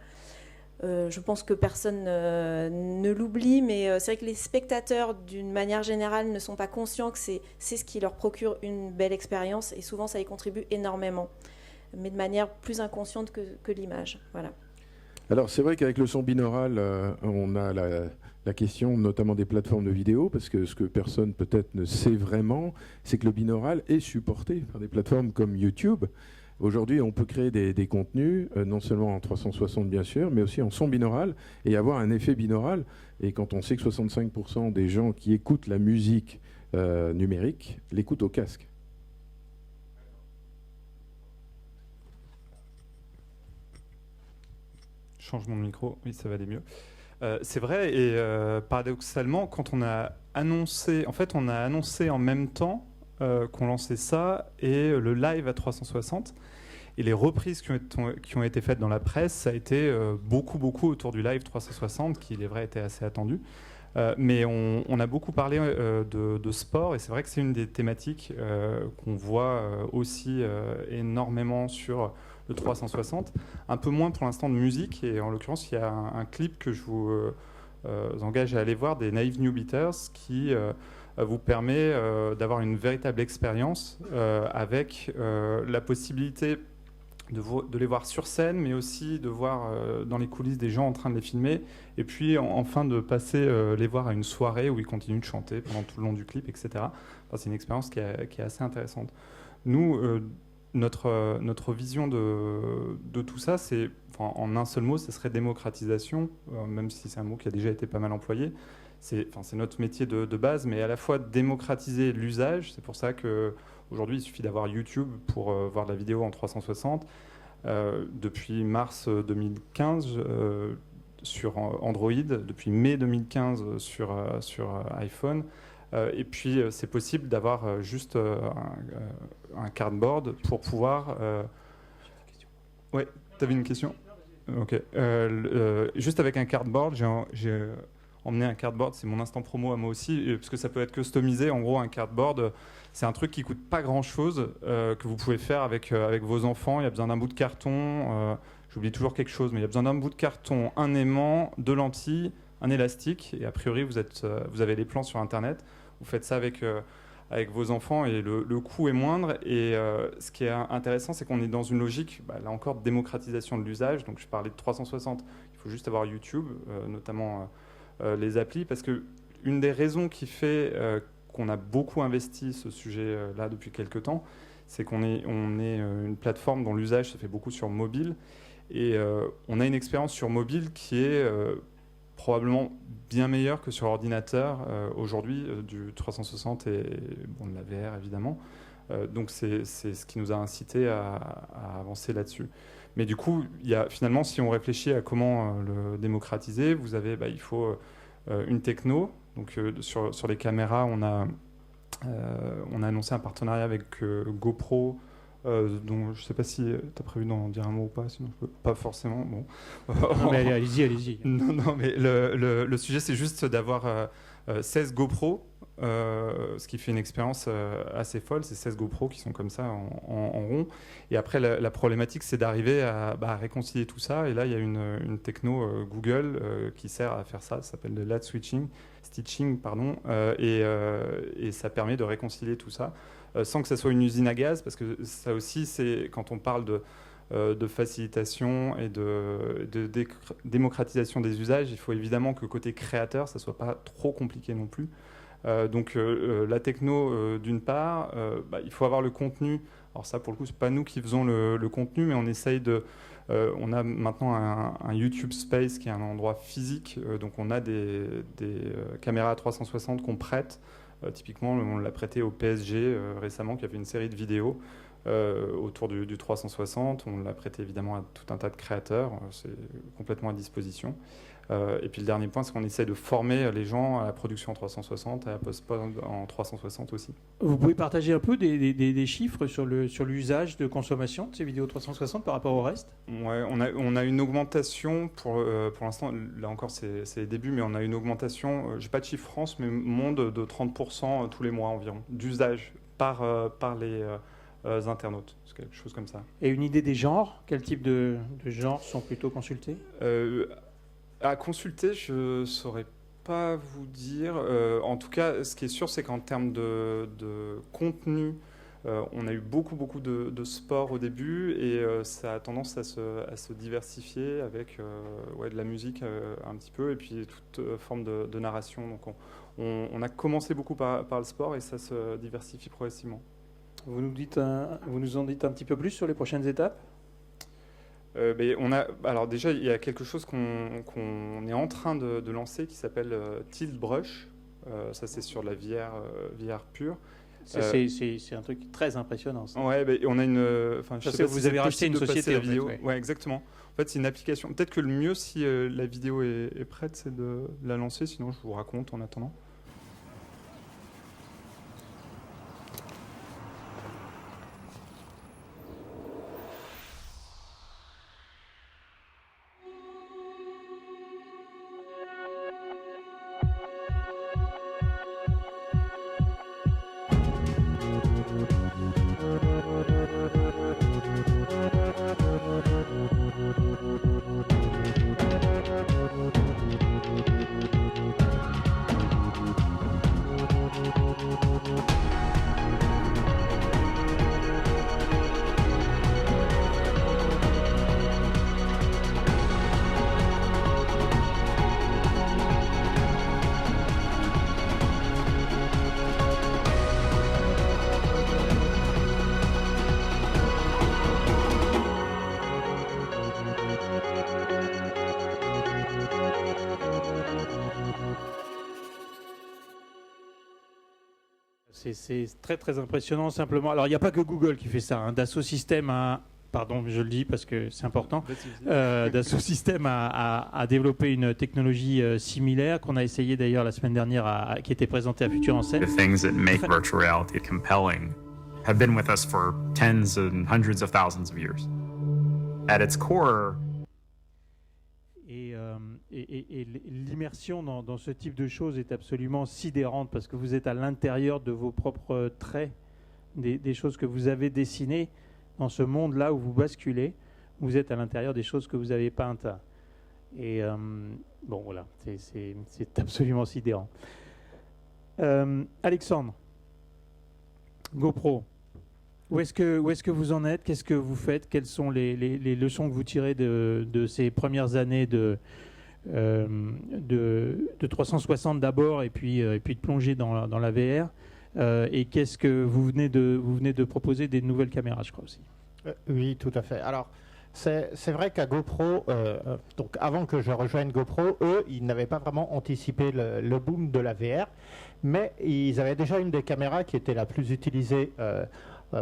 Je pense que personne ne l'oublie, mais c'est vrai que les spectateurs, d'une manière générale, ne sont pas conscients que c'est ce qui leur procure une belle expérience, et souvent ça y contribue énormément, mais de manière plus inconsciente que l'image. Voilà. Alors c'est vrai qu'avec le son binaural, on a la question notamment des plateformes de vidéo, parce que ce que personne peut-être ne sait vraiment, c'est que le binaural est supporté par des plateformes comme YouTube. Aujourd'hui, on peut créer des contenus, non seulement en 360 bien sûr, mais aussi en son binaural, et avoir un effet binaural. Et quand on sait que 65% des gens qui écoutent la musique numérique l'écoutent au casque. Changement de micro, oui, ça va aller mieux. C'est vrai, et paradoxalement, quand on a annoncé, on a annoncé en même temps qu'on lançait ça et le live à 360. Et les reprises qui ont été faites dans la presse, ça a été beaucoup autour du live 360, qui, il est vrai, était assez attendu. Mais on a beaucoup parlé de sport, et c'est vrai que c'est une des thématiques qu'on voit aussi énormément sur le 360. Un peu moins pour l'instant de musique, et en l'occurrence, il y a un clip que je vous engage à aller voir, des Naive New Beaters, qui vous permet d'avoir une véritable expérience avec la possibilité de les voir sur scène, mais aussi de voir dans les coulisses des gens en train de les filmer, et puis enfin de passer les voir à une soirée où ils continuent de chanter pendant tout le long du clip, etc. Enfin, c'est une expérience qui est assez intéressante. Nous, notre vision de tout ça, c'est, en un seul mot, ce serait démocratisation, même si c'est un mot qui a déjà été pas mal employé. C'est notre métier de base, mais à la fois démocratiser l'usage. C'est pour ça qu'aujourd'hui, il suffit d'avoir YouTube pour voir de la vidéo en 360. Depuis mars 2015 sur Android, depuis mai 2015 sur iPhone. Et puis, c'est possible d'avoir juste un cardboard pour pouvoir... Ouais, t'avais une question ? Ok. Juste avec un cardboard, j'ai emmené un cardboard, c'est mon instant promo à moi aussi, parce que ça peut être customisé. En gros, un cardboard, c'est un truc qui coûte pas grand-chose, que vous pouvez faire avec vos enfants. Il y a besoin d'un bout de carton, j'oublie toujours quelque chose, mais il y a besoin d'un bout de carton, un aimant, 2 lentilles, un élastique, et a priori, vous avez les plans sur Internet. Vous faites ça avec vos enfants et le coût est moindre. Et ce qui est intéressant, c'est qu'on est dans une logique, là encore, de démocratisation de l'usage. Donc je parlais de 360, il faut juste avoir YouTube, notamment les applis, parce qu'une des raisons qui fait qu'on a beaucoup investi ce sujet-là depuis quelques temps, c'est qu'on est une plateforme dont l'usage se fait beaucoup sur mobile. Et on a une expérience sur mobile qui est... probablement bien meilleur que sur ordinateur aujourd'hui, du 360 et de la VR évidemment. Donc c'est ce qui nous a incité à avancer là-dessus. Mais du coup, finalement, si on réfléchit à comment le démocratiser, il faut une techno. Donc sur les caméras, on a annoncé un partenariat avec GoPro, dont je ne sais pas si tu as prévu d'en dire un mot ou pas, sinon je peux pas forcément. Bon. Non, mais allez-y. Non, mais le sujet, c'est juste d'avoir 16 GoPro, ce qui fait une expérience assez folle. C'est 16 GoPro qui sont comme ça en rond. Et après, la problématique, c'est d'arriver à réconcilier tout ça. Et là, il y a une techno Google qui sert à faire ça. Ça s'appelle le LAT stitching, et ça permet de réconcilier tout ça. Sans que ça soit une usine à gaz, parce que ça aussi, c'est quand on parle de facilitation et de démocratisation des usages, il faut évidemment que côté créateur, ça ne soit pas trop compliqué non plus. Donc la techno, d'une part, il faut avoir le contenu. Alors ça, pour le coup, ce n'est pas nous qui faisons le contenu, mais on essaye on a maintenant un YouTube Space qui est un endroit physique, donc on a des caméras à 360 qu'on prête. Typiquement, on l'a prêté au PSG récemment, qui a fait une série de vidéos autour du 360. On l'a prêté évidemment à tout un tas de créateurs. C'est complètement à disposition. Et puis le dernier point, c'est qu'on essaie de former les gens à la production en 360 et à la post-prod en 360 aussi. Vous pouvez partager un peu des chiffres sur l'usage de consommation de ces vidéos 360 par rapport au reste ? Ouais, on a une augmentation pour l'instant, là encore c'est les débuts, mais on a une augmentation, j'ai pas de chiffre France, mais monde de 30% tous les mois environ, d'usage par les internautes. C'est quelque chose comme ça. Et une idée des genres ? Quel type de genres sont plutôt consultés ? À consulter, je ne saurais pas vous dire. En tout cas, ce qui est sûr, c'est qu'en termes de contenu, on a eu beaucoup de sport au début et ça a tendance à se diversifier avec de la musique un petit peu et puis toute forme de narration. Donc on a commencé beaucoup par le sport et ça se diversifie progressivement. Vous nous en dites un petit peu plus sur les prochaines étapes ? Alors déjà, il y a quelque chose qu'on est en train de lancer qui s'appelle Tilt Brush. Ça, c'est sur la VR pure. C'est un truc très impressionnant. Ça. Ouais, on a une. Vous avez racheté une société. Vidéo. Ouais, exactement. En fait, c'est une application. Peut-être que le mieux, si la vidéo est prête, c'est de la lancer. Sinon, je vous raconte en attendant. C'est très très impressionnant simplement. Alors il n'y a pas que Google qui fait ça. Hein. Dassault Systèmes pardon, je le dis parce que c'est important. Dassault Systèmes a développé une technologie similaire qu'on a essayé d'ailleurs la semaine dernière, qui était présentée à Futur en Scène. The things that make virtual reality compelling have been with us for tens and hundreds of thousands of years. At its core, et l'immersion dans ce type de choses est absolument sidérante parce que vous êtes à l'intérieur de vos propres traits, des choses que vous avez dessinées dans ce monde-là où vous basculez. Vous êtes à l'intérieur des choses que vous avez peintes. Et bon, voilà, c'est absolument sidérant. Alexandre, GoPro, où est-ce que vous en êtes? Qu'est-ce que vous faites? Quelles sont les leçons que vous tirez de ces premières années de 360 d'abord et puis de plonger dans la VR, et qu'est-ce que vous venez de proposer des nouvelles caméras, je crois aussi. Oui, tout à fait. Alors c'est vrai qu'à GoPro, donc avant que je rejoigne GoPro, eux, ils n'avaient pas vraiment anticipé le boom de la VR, mais ils avaient déjà une des caméras qui était la plus utilisée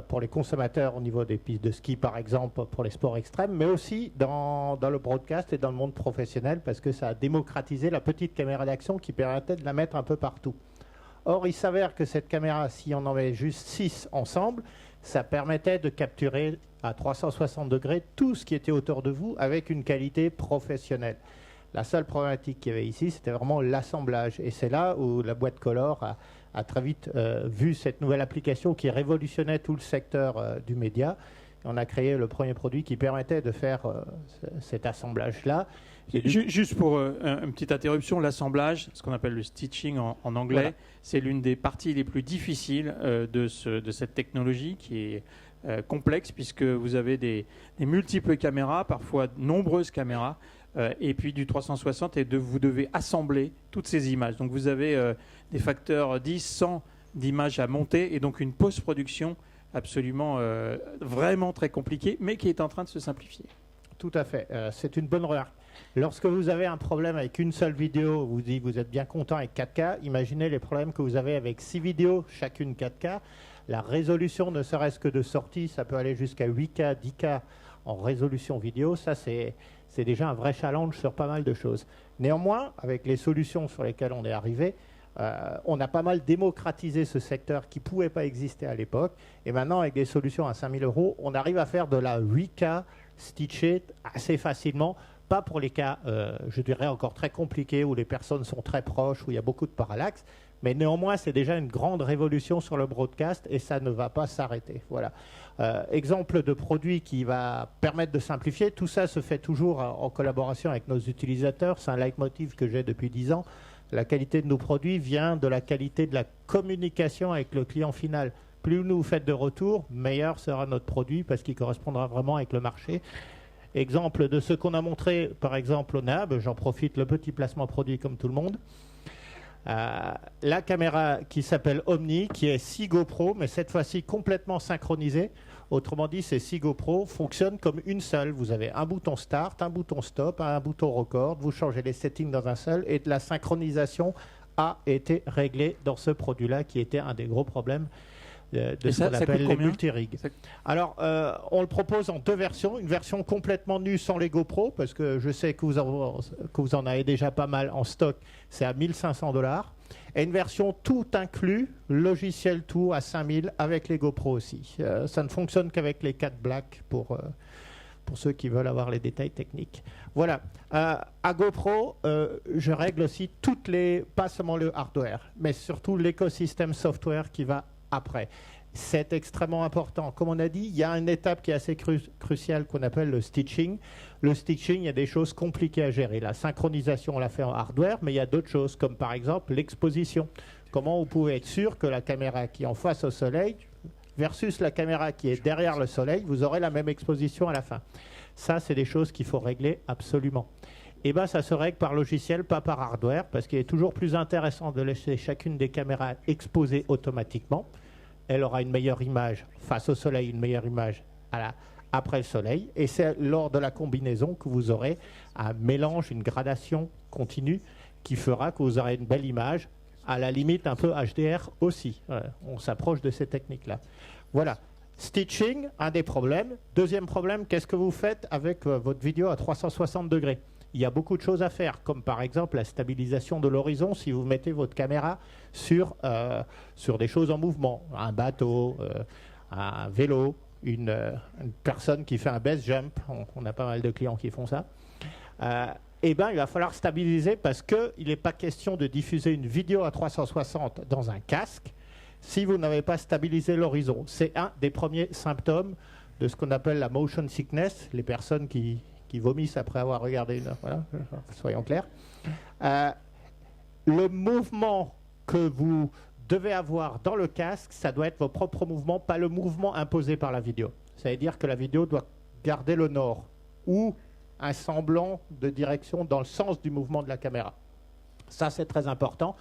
pour les consommateurs au niveau des pistes de ski, par exemple, pour les sports extrêmes, mais aussi dans le broadcast et dans le monde professionnel, parce que ça a démocratisé la petite caméra d'action qui permettait de la mettre un peu partout. Or, il s'avère que cette caméra, si on en met juste 6 ensemble, ça permettait de capturer à 360 degrés tout ce qui était autour de vous avec une qualité professionnelle. La seule problématique qu'il y avait ici, c'était vraiment l'assemblage. Et c'est là où la boîte Color a très vite vu cette nouvelle application qui révolutionnait tout le secteur du média. Et on a créé le premier produit qui permettait de faire cet assemblage-là. Juste pour une petite interruption, l'assemblage, ce qu'on appelle le stitching en anglais, voilà. C'est l'une des parties les plus difficiles de cette technologie qui est complexe puisque vous avez des multiples caméras, parfois de nombreuses caméras, et puis du 360 et vous devez assembler toutes ces images. Donc vous avez des facteurs 10, 100 d'images à monter et donc une post-production absolument vraiment très compliquée mais qui est en train de se simplifier. Tout à fait, c'est une bonne remarque. Lorsque vous avez un problème avec une seule vidéo, vous êtes bien content avec 4K, imaginez les problèmes que vous avez avec 6 vidéos, chacune 4K. La résolution, ne serait-ce que de sortie, ça peut aller jusqu'à 8K, 10K en résolution vidéo. Ça, c'est déjà un vrai challenge sur pas mal de choses. Néanmoins, avec les solutions sur lesquelles on est arrivé, on a pas mal démocratisé ce secteur qui ne pouvait pas exister à l'époque. Et maintenant, avec des solutions à 5 000 €, on arrive à faire de la 8K stitchée assez facilement. Pas pour les cas, je dirais, encore très compliqués, où les personnes sont très proches, où il y a beaucoup de parallaxe. Mais néanmoins, c'est déjà une grande révolution sur le broadcast et ça ne va pas s'arrêter. Voilà. Exemple de produit qui va permettre de simplifier. Tout ça se fait toujours en collaboration avec nos utilisateurs. C'est un leitmotiv que j'ai depuis 10 ans. La qualité de nos produits vient de la qualité de la communication avec le client final. Plus nous faites de retours, meilleur sera notre produit parce qu'il correspondra vraiment avec le marché. Exemple de ce qu'on a montré, par exemple, au NAB, j'en profite, le petit placement produit comme tout le monde. La caméra qui s'appelle Omni, qui est 6 GoPro, mais cette fois-ci complètement synchronisée. Autrement dit, ces 6 GoPro fonctionnent comme une seule. Vous avez un bouton Start, un bouton Stop, un bouton Record. Vous changez les settings dans un seul et la synchronisation a été réglée dans ce produit-là qui était un des gros problèmes de Et ce ça qu'on appelle coûte les combien multi-rigs. Alors, on le propose en 2 versions. Une version complètement nue sans les GoPro, parce que je sais que vous en avez déjà pas mal en stock. C'est à 1 500 $. Et une version tout inclus, logiciel tout à 5 000 avec les GoPro aussi. Ça ne fonctionne qu'avec les 4 Black pour ceux qui veulent avoir les détails techniques. Voilà. À GoPro, je règle aussi pas seulement le hardware, mais surtout l'écosystème software qui va après. C'est extrêmement important. Comme on a dit, il y a une étape qui est assez cruciale qu'on appelle le stitching. Le stitching, il y a des choses compliquées à gérer. La synchronisation, on l'a fait en hardware, mais il y a d'autres choses, comme par exemple l'exposition. Comment vous pouvez être sûr que la caméra qui est en face au soleil versus la caméra qui est derrière le soleil, vous aurez la même exposition à la fin. Ça, c'est des choses qu'il faut régler absolument. Et bien, ça se règle par logiciel, pas par hardware, parce qu'il est toujours plus intéressant de laisser chacune des caméras exposées automatiquement. Elle aura une meilleure image face au soleil, une meilleure image après le soleil. Et c'est lors de la combinaison que vous aurez un mélange, une gradation continue qui fera que vous aurez une belle image, à la limite un peu HDR aussi. On s'approche de ces techniques-là. Voilà. Stitching, un des problèmes. Deuxième problème, qu'est-ce que vous faites avec votre vidéo à 360 degrés ? Il y a beaucoup de choses à faire, comme par exemple la stabilisation de l'horizon si vous mettez votre caméra sur des choses en mouvement. Un bateau, un vélo, une personne qui fait un base jump. On a pas mal de clients qui font ça. Eh bien, il va falloir stabiliser parce qu'il n'est pas question de diffuser une vidéo à 360 dans un casque si vous n'avez pas stabilisé l'horizon. C'est un des premiers symptômes de ce qu'on appelle la motion sickness, les personnes qui vomissent après avoir regardé une... Voilà, soyons clairs. Le mouvement que vous devez avoir dans le casque, ça doit être vos propres mouvements, pas le mouvement imposé par la vidéo. Ça veut dire que la vidéo doit garder le nord ou un semblant de direction dans le sens du mouvement de la caméra. Ça, c'est très important.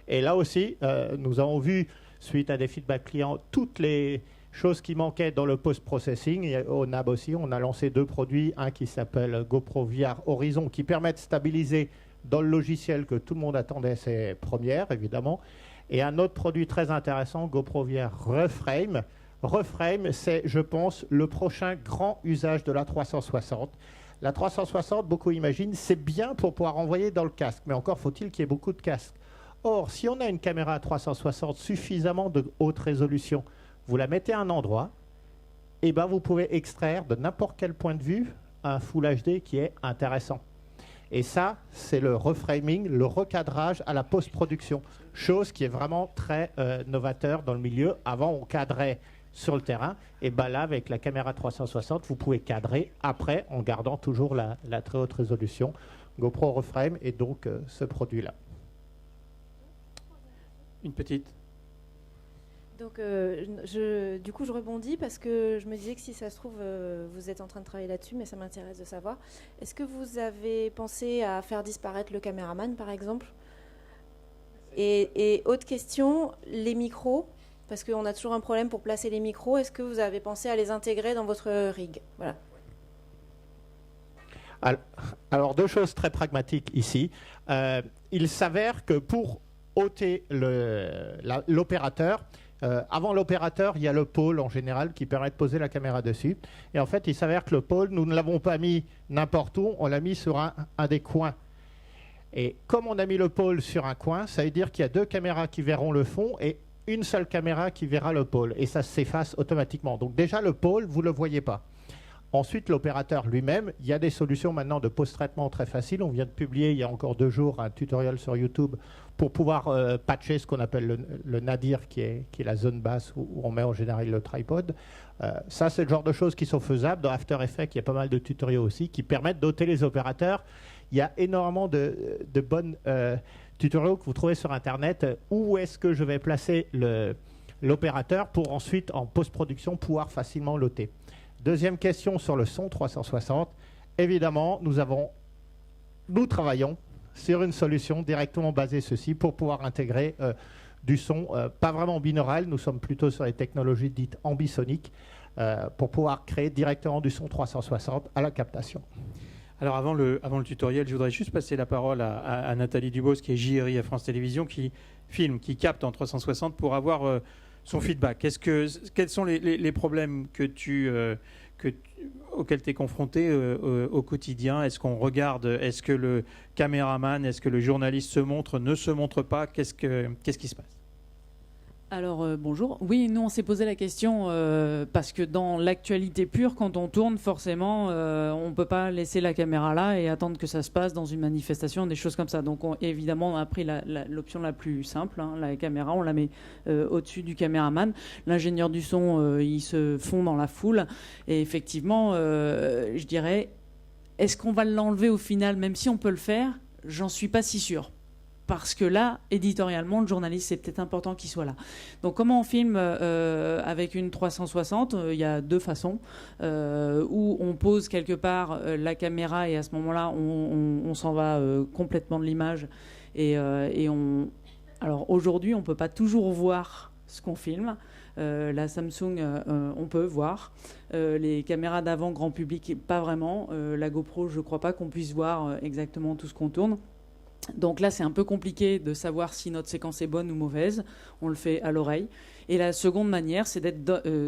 Et là aussi, nous avons vu, suite à des feedbacks clients, toutes les choses qui manquaient dans le post-processing. Et au NAB aussi, on a lancé 2 produits. Un qui s'appelle GoPro VR Horizon, qui permet de stabiliser dans le logiciel que tout le monde attendait ses premières, évidemment. Et un autre produit très intéressant, GoPro VR Reframe. Reframe, c'est, je pense, le prochain grand usage de la 360. La 360, beaucoup imaginent, c'est bien pour pouvoir envoyer dans le casque, mais encore faut-il qu'il y ait beaucoup de casques. Or, si on a une caméra à 360 suffisamment de haute résolution, vous la mettez à un endroit, et ben vous pouvez extraire de n'importe quel point de vue un Full HD qui est intéressant. Et ça, c'est le reframing, le recadrage à la post-production, chose qui est vraiment très novateur dans le milieu. Avant, on cadrait sur le terrain, et ben là, avec la caméra 360, vous pouvez cadrer après en gardant toujours la très haute résolution. GoPro Reframe et donc ce produit-là. Une petite. Donc, du coup, je rebondis parce que je me disais que si ça se trouve, vous êtes en train de travailler là-dessus, mais ça m'intéresse de savoir. Est-ce que vous avez pensé à faire disparaître le caméraman, par exemple ? Et autre question, les micros, parce qu'on a toujours un problème pour placer les micros. Est-ce que vous avez pensé à les intégrer dans votre rig ? Voilà. Alors, 2 choses très pragmatiques ici. Il s'avère que pour ôter l'opérateur, avant l'opérateur, il y a le pôle en général qui permet de poser la caméra dessus. Et en fait, il s'avère que le pôle, nous ne l'avons pas mis n'importe où, on l'a mis sur un des coins. Et comme on a mis le pôle sur un coin, ça veut dire qu'il y a 2 caméras qui verront le fond et une seule caméra qui verra le pôle. Et ça s'efface automatiquement. Donc déjà, le pôle, vous ne le voyez pas. Ensuite, l'opérateur lui-même, il y a des solutions maintenant de post-traitement très faciles. On vient de publier il y a encore 2 jours un tutoriel sur YouTube pour pouvoir patcher ce qu'on appelle le nadir, qui est la zone basse où on met en général le tripod. Ça, c'est le genre de choses qui sont faisables. Dans After Effects, il y a pas mal de tutoriels aussi qui permettent d'ôter les opérateurs. Il y a énormément de bonnes tutoriels que vous trouvez sur Internet. Où est-ce que je vais placer l'opérateur pour ensuite, en post-production, pouvoir facilement l'ôter. Deuxième question sur le son 360. Évidemment, nous travaillons sur une solution directement basée ceci pour pouvoir intégrer du son, pas vraiment binaural, nous sommes plutôt sur les technologies dites ambisoniques, pour pouvoir créer directement du son 360 à la captation. Alors avant le tutoriel, je voudrais juste passer la parole à Nathalie Dubos, qui est JRI à France Télévisions, qui filme, qui capte en 360 pour avoir son feedback. Quels sont les problèmes auxquels tu es confronté au quotidien? Est-ce qu'on regarde? Est-ce que le caméraman, est-ce que le journaliste se montre, ne se montre pas? Qu'est-ce qui se passe? Alors bonjour. Oui, nous on s'est posé la question parce que dans l'actualité pure, quand on tourne, forcément, on ne peut pas laisser la caméra là et attendre que ça se passe dans une manifestation, des choses comme ça. Donc évidemment, on a pris l'option la plus simple, hein, la caméra, on la met au-dessus du caméraman. L'ingénieur du son, il se fond dans la foule. Et effectivement, je dirais, est-ce qu'on va l'enlever au final, même si on peut le faire? J'en suis pas si sûr. Parce que là, éditorialement, le journaliste, c'est peut-être important qu'il soit là. Donc, comment on filme avec une 360 ? Il y a deux façons. Où on pose quelque part la caméra et à ce moment-là, on s'en va complètement de l'image. Alors, aujourd'hui, on ne peut pas toujours voir ce qu'on filme. La Samsung, on peut voir. Les caméras d'avant, grand public, pas vraiment. La GoPro, je ne crois pas qu'on puisse voir exactement tout ce qu'on tourne. Donc là, c'est un peu compliqué de savoir si notre séquence est bonne ou mauvaise. On le fait à l'oreille. Et la seconde manière, c'est d'être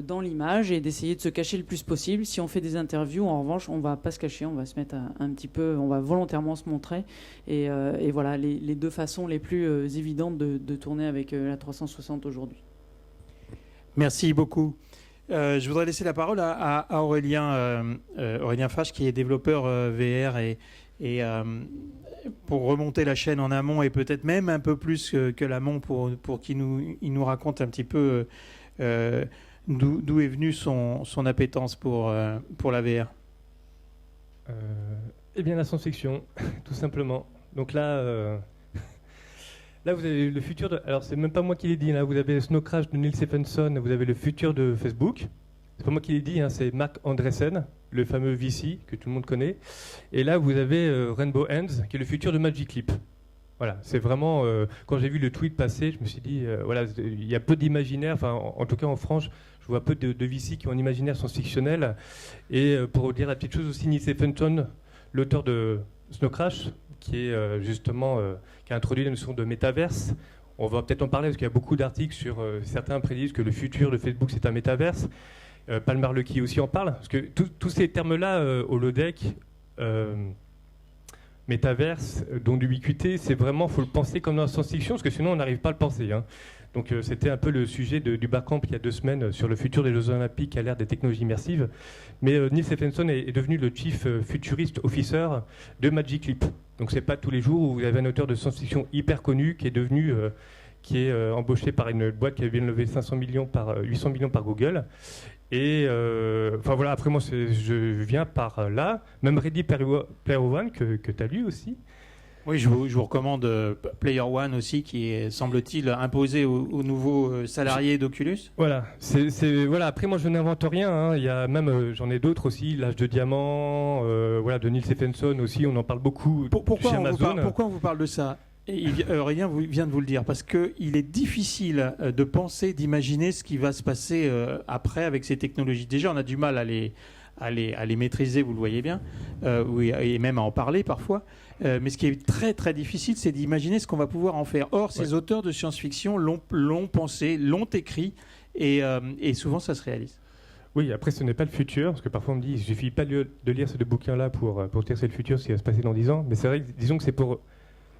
dans l'image et d'essayer de se cacher le plus possible. Si on fait des interviews, en revanche, on ne va pas se cacher. On va se mettre un petit peu, on va volontairement se montrer. Et voilà, les deux façons les plus évidentes de tourner avec la 360 aujourd'hui. Merci beaucoup. Je voudrais laisser la parole à Aurélien Fache, qui est développeur VR et pour remonter la chaîne en amont et peut-être même un peu plus que l'amont pour qu'il nous raconte un petit peu d'où est venue son appétence pour la VR. Eh bien, la science-fiction, tout simplement. Donc là, là, vous avez le futur de... Alors, c'est même pas moi qui l'ai dit. Là, vous avez Snow Crash de Neil Stephenson. Vous avez le futur de Facebook. C'est pas moi qui l'ai dit, hein, c'est Mark Andreessen, le fameux VC que tout le monde connaît. Et là, vous avez Rainbow Ends, qui est le futur de Magic Leap. Voilà, c'est vraiment... quand j'ai vu le tweet passer, je me suis dit, voilà, il y a peu d'imaginaire, enfin, en tout cas en France, je vois peu de VC qui ont un imaginaire science-fictionnel. Et pour dire la petite chose aussi, Neil Stephenson, l'auteur de Snow Crash, qui est justement... qui a introduit la notion de métaverse. On va peut-être en parler, parce qu'il y a beaucoup d'articles sur... certains prédisent que le futur de Facebook, c'est un métaverse. Palmar Luckey aussi en parle, parce que tous ces termes-là, holodeck, métaverse, don d'ubiquité, c'est vraiment, il faut le penser comme dans la science-fiction, parce que sinon on n'arrive pas à le penser. Hein. Donc c'était un peu le sujet du Barcamp il y a 2 semaines sur le futur des Jeux Olympiques à l'ère des technologies immersives. Mais Neil Stephenson est devenu le Chief Futurist Officer de Magic Leap. Donc c'est pas tous les jours où vous avez un auteur de science-fiction hyper connu qui est devenu... qui est embauché par une boîte qui vient de lever 800 millions par Google. Et enfin voilà, après moi je viens par là, même Ready Player One que tu as lu aussi. Oui, je vous recommande Player One aussi, qui est, semble-t-il, imposé aux nouveaux salariés d'Oculus. Voilà, voilà. Après moi je n'invente rien, hein. Il y a même, j'en ai d'autres aussi, L'Âge de Diamant, voilà, de Neil Stephenson aussi, on en parle beaucoup chez Amazon. Pourquoi on vous parle de ça ? Aurélien vient de vous le dire, parce qu'il est difficile de penser, d'imaginer ce qui va se passer après avec ces technologies. Déjà, on a du mal à les maîtriser, vous le voyez bien, et même à en parler parfois. Mais ce qui est très très difficile, c'est d'imaginer ce qu'on va pouvoir en faire. Or, ces auteurs de science-fiction l'ont pensé, l'ont écrit, et souvent ça se réalise. Oui, après ce n'est pas le futur, parce que parfois on me dit, il ne suffit pas de lire ces 2 bouquins-là pour dire c'est le futur, ce qui va se passer dans 10 ans. Mais c'est vrai, disons que c'est pour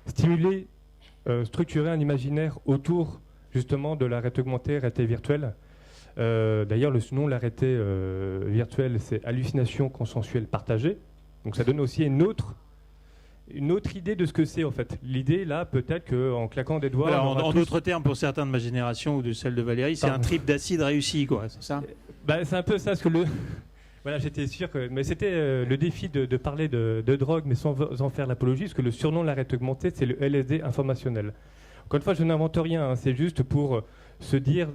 stimuler, structurer un imaginaire autour justement de la réalité augmentée, réalité virtuelle. D'ailleurs, le nom de la réalité virtuelle, c'est hallucination consensuelle partagée. Donc ça donne aussi une autre idée de ce que c'est en fait. L'idée là, peut-être qu'en claquant des doigts... Voilà, en d'autres termes, pour certains de ma génération ou de celle de Valérie, c'est un trip d'acide réussi, quoi, c'est ça ? C'est un peu ça, parce que voilà, j'étais sûr que... Mais c'était le défi de parler de drogue, mais sans en faire l'apologie, parce que le surnom de la réalité augmentée, c'est le LSD informationnel. Encore une fois, je n'invente rien, hein, c'est juste pour se dire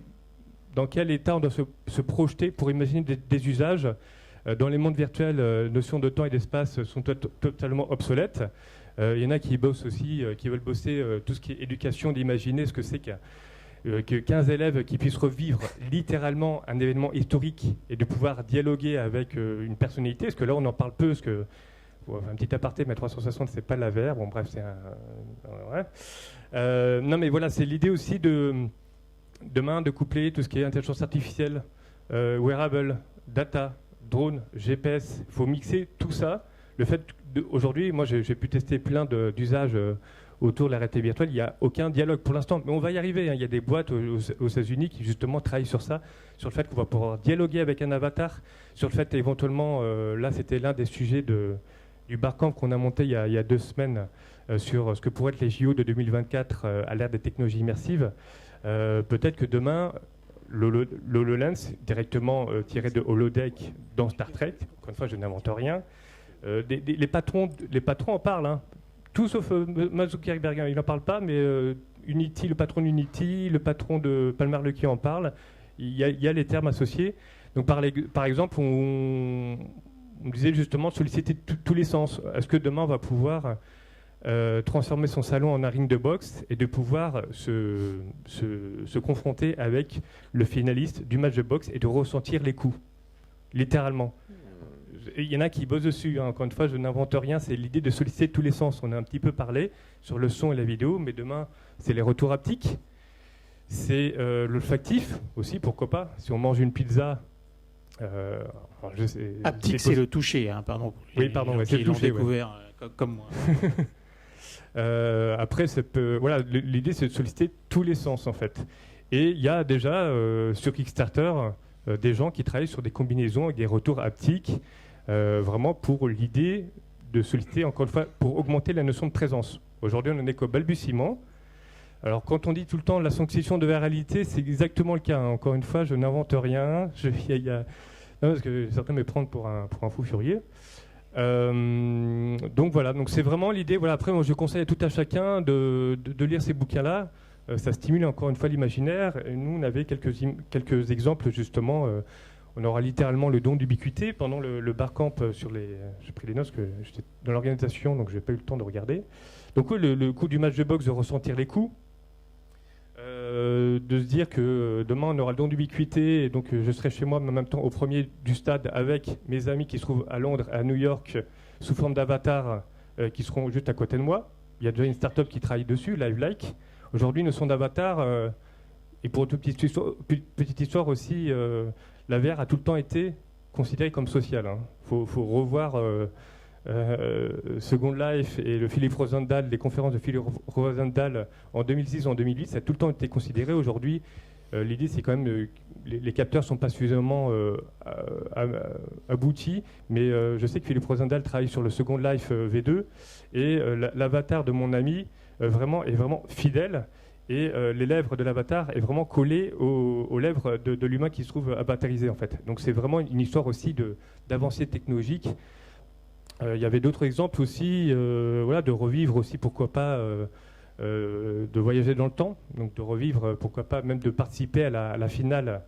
dans quel état on doit se projeter pour imaginer des usages. Dans les mondes virtuels, notions de temps et d'espace sont totalement obsolètes. Il y en a qui bossent aussi, qui veulent bosser tout ce qui est éducation, d'imaginer ce que c'est que 15 élèves qui puissent revivre littéralement un événement historique et de pouvoir dialoguer avec une personnalité, parce que là on en parle peu, parce que, un petit aparté, mais 360 c'est pas la VR, bon bref c'est un... Ouais. Non mais voilà, c'est l'idée aussi demain de coupler tout ce qui est intelligence artificielle, wearable, data, drone, GPS. Il faut mixer tout ça. Le fait aujourd'hui, moi j'ai pu tester plein d'usages autour de la réalité virtuelle. Il n'y a aucun dialogue pour l'instant, mais on va y arriver. Il y a des boîtes aux États-Unis qui justement travaillent sur ça, sur le fait qu'on va pouvoir dialoguer avec un avatar, sur le fait éventuellement, là c'était l'un des sujets du barcamp qu'on a monté il y a 2 semaines sur ce que pourraient être les JO de 2024 à l'ère des technologies immersives. Peut-être que demain, l'HoloLens, directement tiré de holodeck dans Star Trek, encore une fois je n'invente rien, les patrons en parlent, hein. Tout sauf Mark Zuckerberg, il n'en parle pas, mais Unity, le patron d'Unity, le patron de Palmer Luckey en parle. Il y a les termes associés. Donc par exemple, on disait justement solliciter tous les sens. Est-ce que demain on va pouvoir transformer son salon en un ring de boxe et de pouvoir se confronter avec le finaliste du match de boxe et de ressentir les coups, littéralement. Il y en a qui bossent dessus, hein. Encore une fois, je n'invente rien, c'est l'idée de solliciter tous les sens. On a un petit peu parlé sur le son et la vidéo, mais demain, c'est les retours haptiques, c'est l'olfactif aussi, pourquoi pas. Si on mange une pizza... haptique, c'est le toucher, hein, pardon. Oui, pardon, c'est le toucher. Découvert comme moi. Après, voilà, l'idée, c'est de solliciter tous les sens, en fait. Et il y a déjà, sur Kickstarter, des gens qui travaillent sur des combinaisons avec des retours haptiques, vraiment pour l'idée de solliciter, encore une fois, pour augmenter la notion de présence. Aujourd'hui, on n'en est qu'au balbutiement. Alors, quand on dit tout le temps la sensation de la réalité, c'est exactement le cas, hein. Encore une fois, je n'invente rien. Non, parce que certains me prennent pour un fou furieux. Donc voilà, donc c'est vraiment l'idée. Voilà, après, moi, je conseille à tout à chacun de lire ces bouquins-là. Ça stimule encore une fois l'imaginaire. Et nous, on avait quelques exemples, justement. On aura littéralement le don d'ubiquité pendant le barcamp sur les... J'ai pris les notes parce que j'étais dans l'organisation, donc je n'ai pas eu le temps de regarder. Donc oui, le coup du match de boxe, de ressentir les coups. De se dire que demain, on aura le don d'ubiquité, et donc je serai chez moi, mais en même temps au premier du stade avec mes amis qui se trouvent à Londres, à New York, sous forme d'avatar, qui seront juste à côté de moi. Il y a déjà une start-up qui travaille dessus, LiveLike. Aujourd'hui, une notion d'avatar, et pour une petite histoire aussi, la VR a tout le temps été considérée comme sociale. Faut revoir Second Life et le Philippe Rosendahl, les conférences de Philippe Rosendahl en 2006 ou en 2008, ça a tout le temps été considéré. Aujourd'hui, l'idée, c'est quand même les capteurs ne sont pas suffisamment aboutis, mais je sais que Philippe Rosendahl travaille sur le Second Life V2, et l'avatar de mon ami est vraiment fidèle. Et les lèvres de l'avatar est vraiment collé aux lèvres de l'humain qui se trouve avatarisé, en fait. Donc c'est vraiment une histoire aussi d'avancée technologique. Il y avait d'autres exemples aussi, voilà, de revivre aussi, pourquoi pas, de voyager dans le temps, donc de revivre, pourquoi pas, même de participer à la finale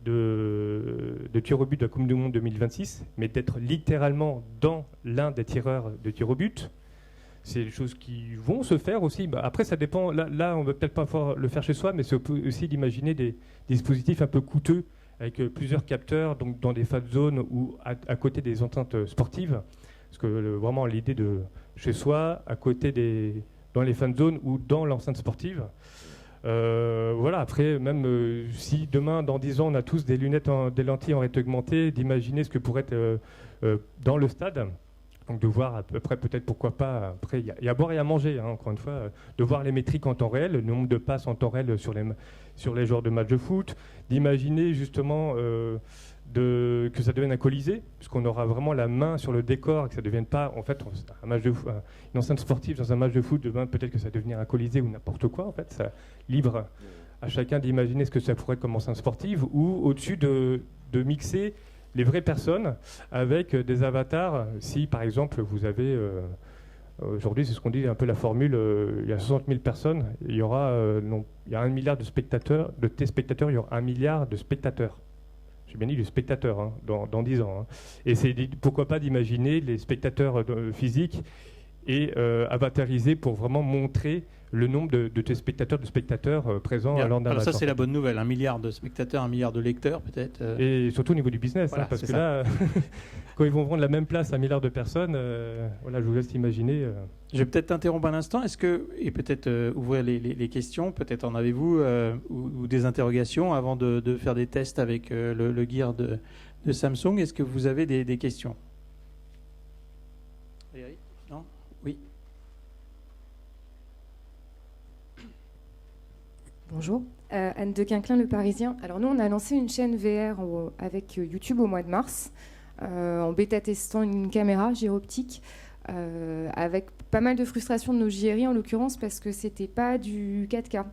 de tir au but de la Coupe du Monde 2026, mais d'être littéralement dans l'un des tireurs de tir au but. C'est des choses qui vont se faire aussi. Après, ça dépend. Là on ne va peut-être pas pouvoir le faire chez soi, mais c'est aussi d'imaginer des dispositifs un peu coûteux avec plusieurs capteurs, donc dans des fan zones ou à côté des enceintes sportives. Parce que vraiment, l'idée de chez soi, à côté dans les fan zones ou dans l'enceinte sportive. Voilà. Après, même si demain, dans 10 ans, on a tous des lentilles en réalité augmentée, d'imaginer ce que pourrait être dans le stade. Donc de voir à peu près, peut-être pourquoi pas, après il y a à boire et à manger, hein, encore une fois, de voir les métriques en temps réel, le nombre de passes en temps réel sur les joueurs de matchs de foot, d'imaginer justement que ça devienne un colisée, puisqu'on aura vraiment la main sur le décor, que ça ne devienne pas, en fait, un match une enceinte sportive dans un match de foot, demain peut-être que ça devenir un colisée ou n'importe quoi, en fait, ça libre à chacun d'imaginer ce que ça pourrait être comme enceinte sportive, ou au-dessus de mixer les vraies personnes avec des avatars. Si par exemple vous avez aujourd'hui, c'est ce qu'on dit un peu la formule, il y a 60 000 personnes, il y aura il y a 1 milliard de spectateurs, de téléspectateurs, il y aura 1 milliard de spectateurs. J'ai bien dit de spectateurs, hein, dans 10 ans. Hein. Et c'est pourquoi pas d'imaginer les spectateurs physiques et avatarisés pour vraiment montrer le nombre de spectateurs présents Bien. lors d'un Alors match. ça, c'est la bonne nouvelle. 1 milliard de spectateurs, 1 milliard de lecteurs, peut-être. Et surtout au niveau du business, Voilà, parce c'est que ça. là, quand ils vont vendre la même place à 1 milliard de personnes, voilà, je vous laisse imaginer. Je vais peut-être t'interrompre un instant. Est-ce que, et peut-être ouvrir les questions, peut-être en avez-vous, ou des interrogations avant de faire des tests avec le gear de Samsung. Est-ce que vous avez des questions? Frédéric? Non? Oui. Bonjour, Anne de Quinquelin, Le Parisien. Alors nous, on a lancé une chaîne VR avec YouTube au mois de mars, en bêta-testant une caméra gyroptique, avec pas mal de frustration de nos JRI en l'occurrence, parce que c'était pas du 4K.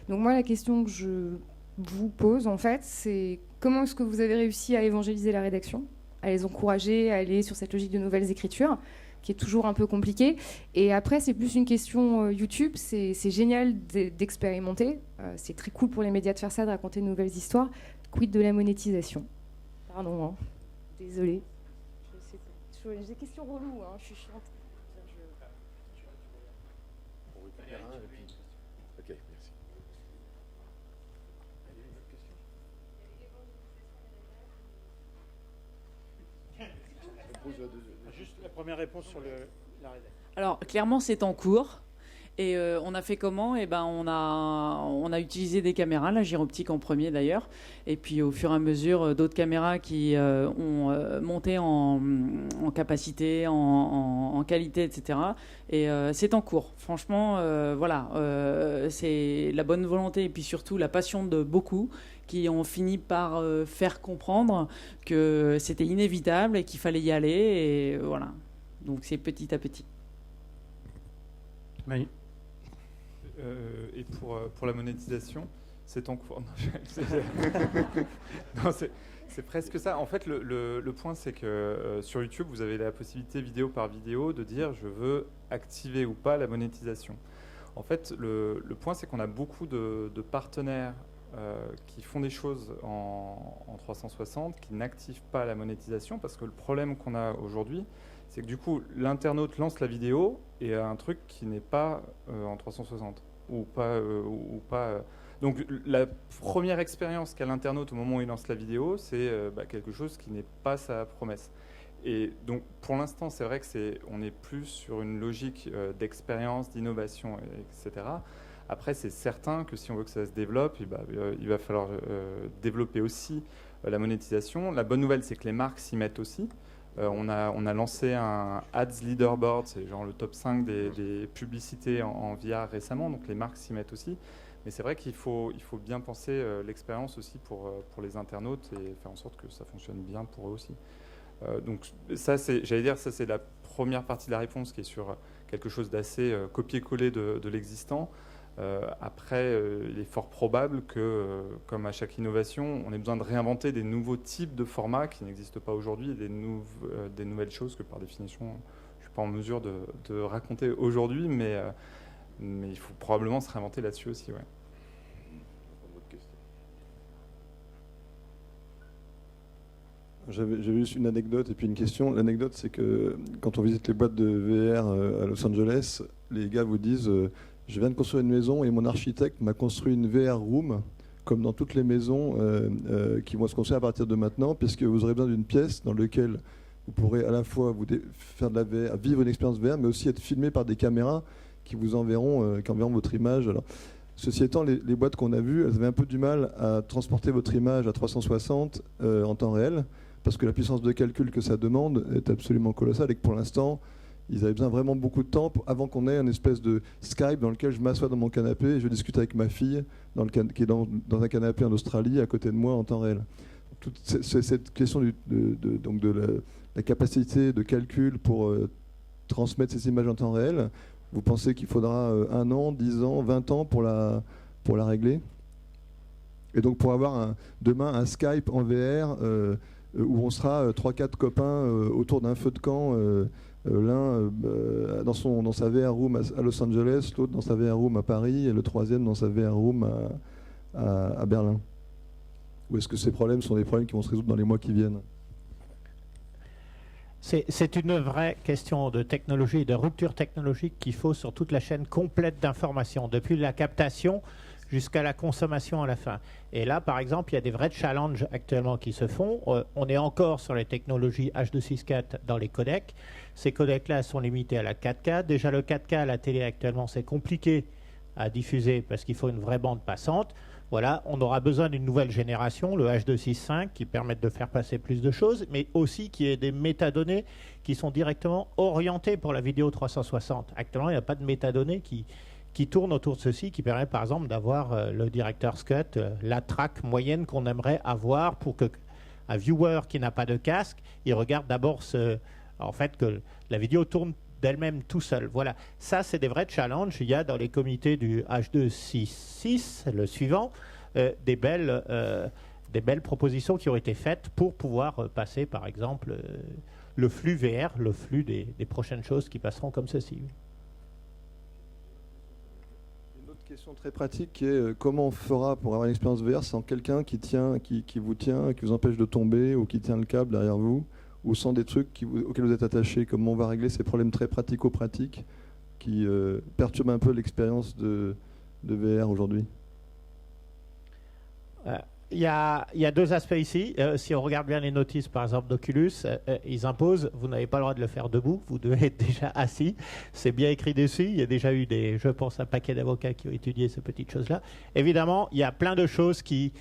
Donc moi, la question que je vous pose, en fait, c'est comment est-ce que vous avez réussi à évangéliser la rédaction, à les encourager à aller sur cette logique de nouvelles écritures, qui est toujours un peu compliqué. Et après, c'est plus une question YouTube. C'est génial d'expérimenter. C'est très cool pour les médias de faire ça, de raconter de nouvelles histoires. Quid de la monétisation? Pardon, hein. Désolée. J'ai des questions reloues, hein. Je suis chiante. Ok, merci. Juste la première réponse sur la rédaction. Alors, clairement, c'est en cours. Et on a fait comment? Eh ben, on a utilisé des caméras, la gyroptique en premier d'ailleurs, et puis au fur et à mesure d'autres caméras qui ont monté en capacité, en qualité, etc. Et c'est en cours. Franchement, voilà, c'est la bonne volonté et puis surtout la passion de beaucoup qui ont fini par faire comprendre que c'était inévitable et qu'il fallait y aller. Et voilà. Donc c'est petit à petit. Oui. Et pour la monétisation, c'est en cours. Non, c'est presque ça. En fait, le point, c'est que sur YouTube, vous avez la possibilité vidéo par vidéo de dire je veux activer ou pas la monétisation. En fait, le point, c'est qu'on a beaucoup de partenaires qui font des choses en 360, qui n'activent pas la monétisation, parce que le problème qu'on a aujourd'hui, c'est que du coup, l'internaute lance la vidéo et a un truc qui n'est pas en 360 ou pas. Donc la première expérience qu'a l'internaute au moment où il lance la vidéo, c'est quelque chose qui n'est pas sa promesse. Et donc pour l'instant, c'est vrai que on est plus sur une logique d'expérience, d'innovation, etc. Après, c'est certain que si on veut que ça se développe, il va falloir développer aussi la monétisation. La bonne nouvelle, c'est que les marques s'y mettent aussi. On a lancé un Ads Leaderboard, c'est genre le top 5 des publicités en VR récemment, donc les marques s'y mettent aussi. Mais c'est vrai qu'il faut bien penser l'expérience aussi pour les internautes et faire en sorte que ça fonctionne bien pour eux aussi. Donc ça, j'allais dire, ça c'est la première partie de la réponse qui est sur quelque chose d'assez copier-coller de l'existant. Après, il est fort probable que, comme à chaque innovation, on ait besoin de réinventer des nouveaux types de formats qui n'existent pas aujourd'hui et des nouvelles choses que, par définition, je ne suis pas en mesure de raconter aujourd'hui, mais il faut probablement se réinventer là-dessus aussi. Ouais. J'avais juste une anecdote et puis une question. L'anecdote, c'est que quand on visite les boîtes de VR à Los Angeles, les gars vous disent je viens de construire une maison et mon architecte m'a construit une VR room, comme dans toutes les maisons qui vont se construire à partir de maintenant, puisque vous aurez besoin d'une pièce dans laquelle vous pourrez à la fois faire de la VR, vivre une expérience VR, mais aussi être filmé par des caméras qui vous enverront votre image. Alors, ceci étant, les boîtes qu'on a vues, elles avaient un peu du mal à transporter votre image à 360 en temps réel, parce que la puissance de calcul que ça demande est absolument colossale et que pour l'instant, ils avaient besoin vraiment beaucoup de temps avant qu'on ait une espèce de Skype dans lequel je m'assois dans mon canapé et je discute avec ma fille qui est dans un canapé en Australie à côté de moi en temps réel. Toute cette question de la capacité de calcul pour transmettre ces images en temps réel, vous pensez qu'il faudra 1 an, 10 ans, 20 ans pour la régler? Et donc pour avoir demain un Skype en VR où on sera 3-4 copains autour d'un feu de camp, l'un dans sa VR room à Los Angeles, l'autre dans sa VR room à Paris et le troisième dans sa VR room à Berlin. Ou est-ce que ces problèmes sont des problèmes qui vont se résoudre dans les mois qui viennent? C'est une vraie question de technologie, de rupture technologique qu'il faut sur toute la chaîne complète d'information, depuis la captation jusqu'à la consommation à la fin. Et là, par exemple, il y a des vrais challenges actuellement qui se font. On est encore sur les technologies H.264 dans les codecs. Ces codecs-là sont limités à la 4K. Déjà, le 4K à la télé actuellement, c'est compliqué à diffuser parce qu'il faut une vraie bande passante. Voilà, on aura besoin d'une nouvelle génération, le H.265, qui permette de faire passer plus de choses, mais aussi qu'il y ait des métadonnées qui sont directement orientées pour la vidéo 360. Actuellement, il n'y a pas de métadonnées qui tournent autour de ceci, qui permet par exemple d'avoir le director's cut, la track moyenne qu'on aimerait avoir pour qu'un viewer qui n'a pas de casque, il regarde d'abord que la vidéo tourne d'elle-même tout seul. Voilà, ça c'est des vrais challenges. Il y a dans les comités du H.266, le suivant, des belles propositions qui ont été faites pour pouvoir passer par exemple le flux VR, le flux des prochaines choses qui passeront comme ceci. Une autre question très pratique qui est comment on fera pour avoir une expérience VR sans quelqu'un qui vous tient, qui vous empêche de tomber ou qui tient le câble derrière vous, ou sans des trucs auxquels vous êtes attachés. Comment on va régler ces problèmes très pratico-pratiques qui perturbent un peu l'expérience de VR aujourd'hui? Il y a deux aspects ici. Si on regarde bien les notices, par exemple, d'Oculus, ils imposent, vous n'avez pas le droit de le faire debout, vous devez être déjà assis. C'est bien écrit dessus. Il y a déjà eu je pense, un paquet d'avocats qui ont étudié ces petites choses-là. Évidemment, il y a plein de choses qui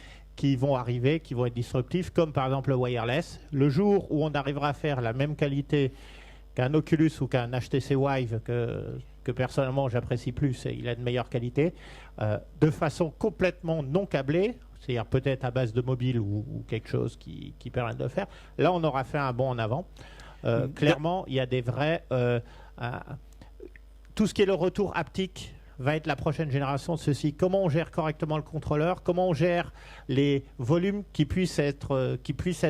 vont arriver, qui vont être disruptifs, comme par exemple le wireless. Le jour où on arrivera à faire la même qualité qu'un Oculus ou qu'un HTC Vive, que personnellement j'apprécie plus, et il a de meilleure qualité, de façon complètement non câblée, c'est-à-dire peut-être à base de mobile ou quelque chose qui permet de le faire, là on aura fait un bond en avant. Clairement, il y a des vrais... tout ce qui est le retour haptique va être la prochaine génération de ceci. Comment on gère correctement le contrôleur, comment on gère les volumes qui puissent être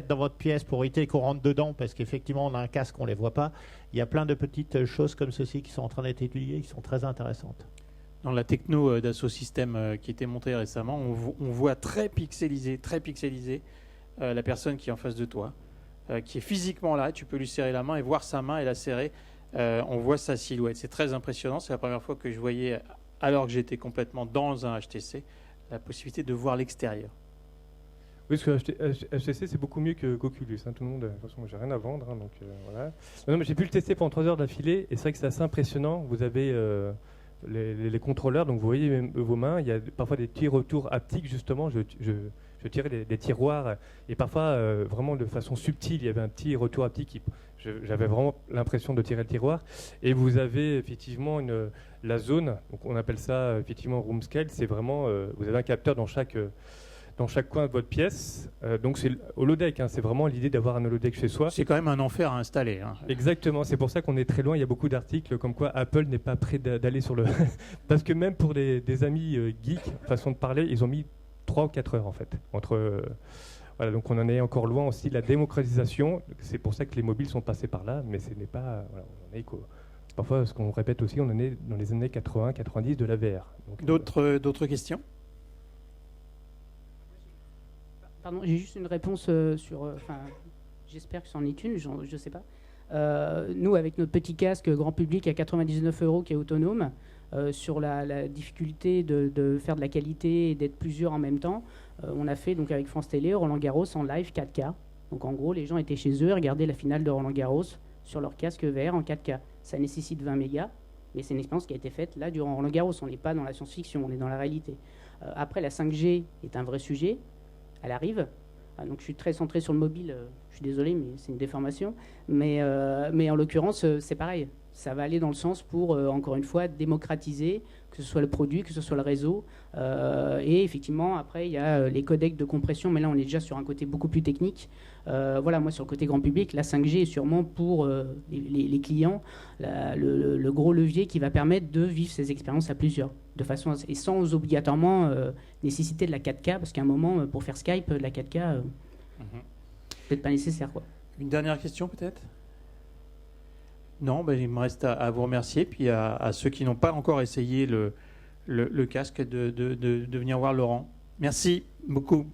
dans votre pièce pour éviter qu'on rentre dedans, parce qu'effectivement on a un casque, on ne les voit pas. Il y a plein de petites choses comme ceci qui sont en train d'être étudiées, qui sont très intéressantes. Dans la techno d'Asso System qui était montée récemment, on voit très pixelisé la personne qui est en face de toi, qui est physiquement là. Tu peux lui serrer la main et voir sa main et la serrer. On voit sa silhouette. C'est très impressionnant. C'est la première fois que je voyais, alors que j'étais complètement dans un HTC, la possibilité de voir l'extérieur. Oui, parce que HTC, c'est beaucoup mieux qu'Oculus. Tout le monde, de toute façon, j'ai rien à vendre. Donc, voilà. Non, mais j'ai pu le tester pendant 3 heures d'affilée. Et c'est vrai que c'est assez impressionnant. Vous avez les contrôleurs, donc vous voyez même vos mains. Il y a parfois des petits retours haptiques, justement. Je tirais des tiroirs. Et parfois, vraiment de façon subtile, il y avait un petit retour haptique. J'avais vraiment l'impression de tirer le tiroir. Et vous avez effectivement la zone, donc on appelle ça effectivement room scale. C'est vraiment, vous avez un capteur dans chaque coin de votre pièce. Donc c'est holodeck, c'est vraiment l'idée d'avoir un holodeck chez soi. C'est quand même un enfer à installer. Exactement, c'est pour ça qu'on est très loin. Il y a beaucoup d'articles comme quoi Apple n'est pas prêt d'aller sur le... Parce que même pour des amis geeks, façon de parler, ils ont mis 3 ou 4 heures en fait. Voilà, donc on en est encore loin aussi de la démocratisation. C'est pour ça que les mobiles sont passés par là, mais ce n'est pas... Voilà, on en est parfois, ce qu'on répète aussi, on en est dans les années 80-90 de la VR. D'autres questions? Pardon, j'ai juste une réponse sur... j'espère que c'en est une, je ne sais pas. Nous, avec notre petit casque grand public à 99 € qui est autonome, sur la difficulté de faire de la qualité et d'être plusieurs en même temps, on a fait donc avec France Télé Roland Garros en live 4K. Donc en gros, les gens étaient chez eux et regardaient la finale de Roland Garros sur leur casque VR en 4K. Ça nécessite 20 mégas, mais c'est une expérience qui a été faite là durant Roland Garros. On n'est pas dans la science-fiction, on est dans la réalité. Après, la 5G est un vrai sujet. Elle arrive. Donc je suis très centré sur le mobile. Je suis désolé, mais c'est une déformation. Mais en l'occurrence, c'est pareil. Ça va aller dans le sens pour, encore une fois, démocratiser, que ce soit le produit, que ce soit le réseau. Et effectivement, après, il y a les codecs de compression, mais là, on est déjà sur un côté beaucoup plus technique. Voilà, moi, sur le côté grand public, la 5G est sûrement pour les clients le gros levier qui va permettre de vivre ces expériences à plusieurs, de façon et sans obligatoirement nécessiter de la 4K, parce qu'à un moment, pour faire Skype, la 4K, peut-être pas nécessaire, quoi. Une dernière question, peut-être ? Non, il me reste à vous remercier, puis à ceux qui n'ont pas encore essayé le casque de venir voir Laurent. Merci beaucoup.